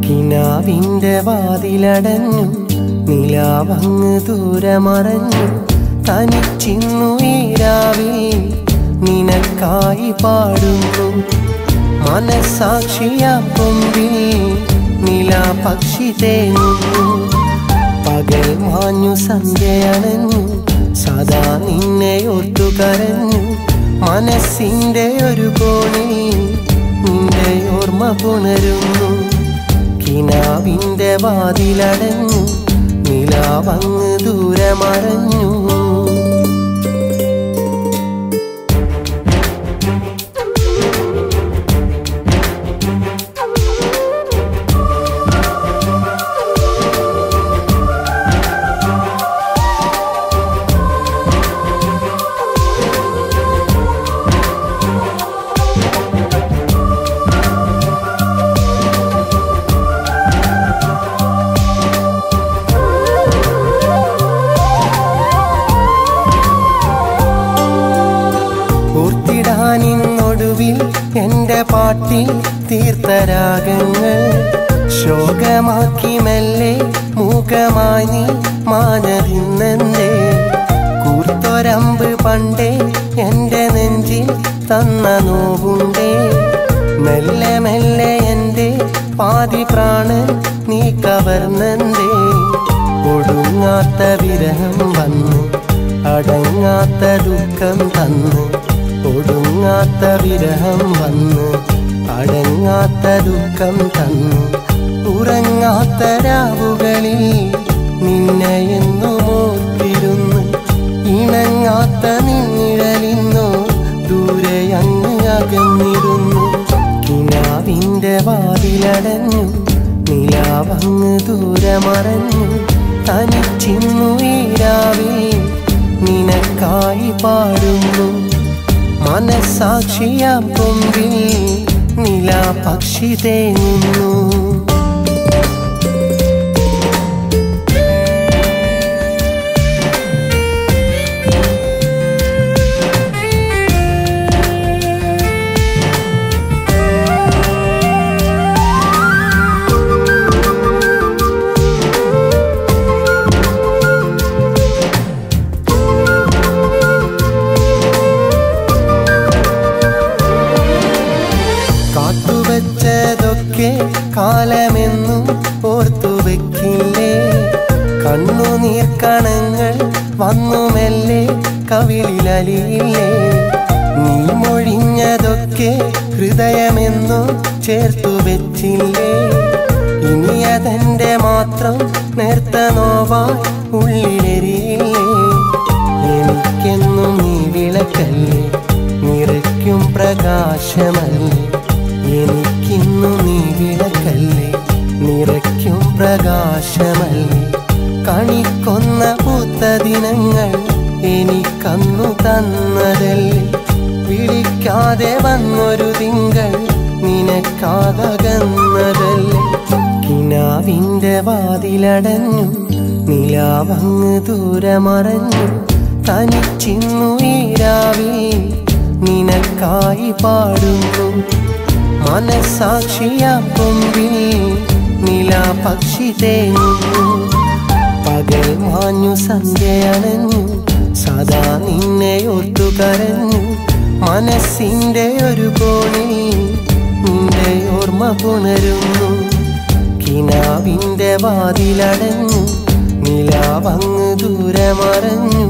നിലാവിന്റെ വാതിലടഞ്ഞു, നിലാവങ്ങ് ദൂരെ മറഞ്ഞു, തനിച്ചിന്നു ഈ രാവിൽ നിനക്കായി പാടുന്നു. മനസാക്ഷിയാ കൊമ്പിൽ നിലാപക്ഷി തേങ്ങുന്നു. പകൽ മാഞ്ഞു സന്ധ്യയണഞ്ഞു, സദാ നിന്നെ ഓർത്തു കരഞ്ഞു. മനസ്സിന്റെ ഒരു കോണിൽ നിന്റെ ഓർമ്മ പുണരുന്നു. കിനാവിന്റെ വാതിലടഞ്ഞു, നിലാവങ്ങ് ദൂരെ മറഞ്ഞു. മരുവിൽ എൻ്റെ പാട്ടിൽ തീർത്ഥരാഗങ്ങൾ ശോകമാക്കി മെല്ലെ മൂകമായി നീ മാനതിന്നെന്തേ കൂർത്തൊരമ്പ് പണ്ടേ എൻ്റെ നെഞ്ചിൽ തന്ന നോവുണ്ടേ മെല്ലെ മെല്ലെ എൻ്റെ പാതി പ്രാണൻ നീ കവർന്നെന്തേ ഒടുങ്ങാത്ത വിരഹം വന്നു അടങ്ങാത്ത ദുഃഖം തന്നു ഒടുങ്ങാത്ത വിരഹം വന്നു അടങ്ങാത്ത ദുഃഖം തന്നു ഉറങ്ങാത്ത രാവുകളിൽ നിന്നെ എന്നും ഓർത്തിരുന്നു ഇണങ്ങാത്ത നിന്നിഴലിന്നോ ദൂരെ അങ്ങ് അകന്നിരുന്നു കിനാവിൻ്റെ വാതിലടഞ്ഞു നിലാവങ്ങ് ദൂരെ മറഞ്ഞു തനിച്ചിന്നു ഈ രാവിൽ നിനക്കായി പാടുന്നു മനസാക്ഷിയാം കൊമ്പിൽ നിലാപക്ഷി തേങ്ങുന്നു കാത്തുവച്ചതൊക്കെ കാലമെന്നും ഓർത്തു വെക്കില്ലേ കണ്ണുനീർക്കണങ്ങൾ വന്നു മെല്ലെ കവിളിലലിയില്ലേ നീ മൊഴിഞ്ഞതൊക്കെ ഹൃദയമെന്നും ചേർത്തു വെച്ചില്ലേ ഇനി അതെന്റെ മാത്രം നേർത്ത നോവായി ഉള്ളിലെരിയില്ലേ എനിക്കെന്നും നീ വിളക്കല്ലേ നിറയ്ക്കും പ്രകാശമല്ലേ എനിക്കിന്നു നീ വിളക്കല്ലേ നിറയ്ക്കും പ്രകാശമല്ലേ കണിക്കൊന്ന പൂത്ത ദിനങ്ങൾ എനിക്കന്നു തന്നതല്ലേ വിളിക്കാതെ വന്നൊരു തിങ്കൾ നിനക്കാകന്നതല്ലേ കിനാവിൻ്റെ വാതിലടഞ്ഞു നിലാവങ്ങ് ദൂരെ മറഞ്ഞു തനിച്ചിന്നു ഈ രാവിൽ നിനക്കായി പാടുന്നു മനസാക്ഷിയാം കൊമ്പിൽ നിലാപക്ഷി തേങ്ങുന്നു പകൽ മാഞ്ഞു സന്ധ്യയണഞ്ഞു സദാ നിന്നെ ഓർത്തു കരഞ്ഞു മനസ്സിൻ്റെ ഒരു കോണിൽ നിന്റെ ഓർമ്മ പുണരുന്നു കിനാവിൻ്റെ വാതിലടഞ്ഞു നിലാവങ്ങ് ദൂരെ മറഞ്ഞു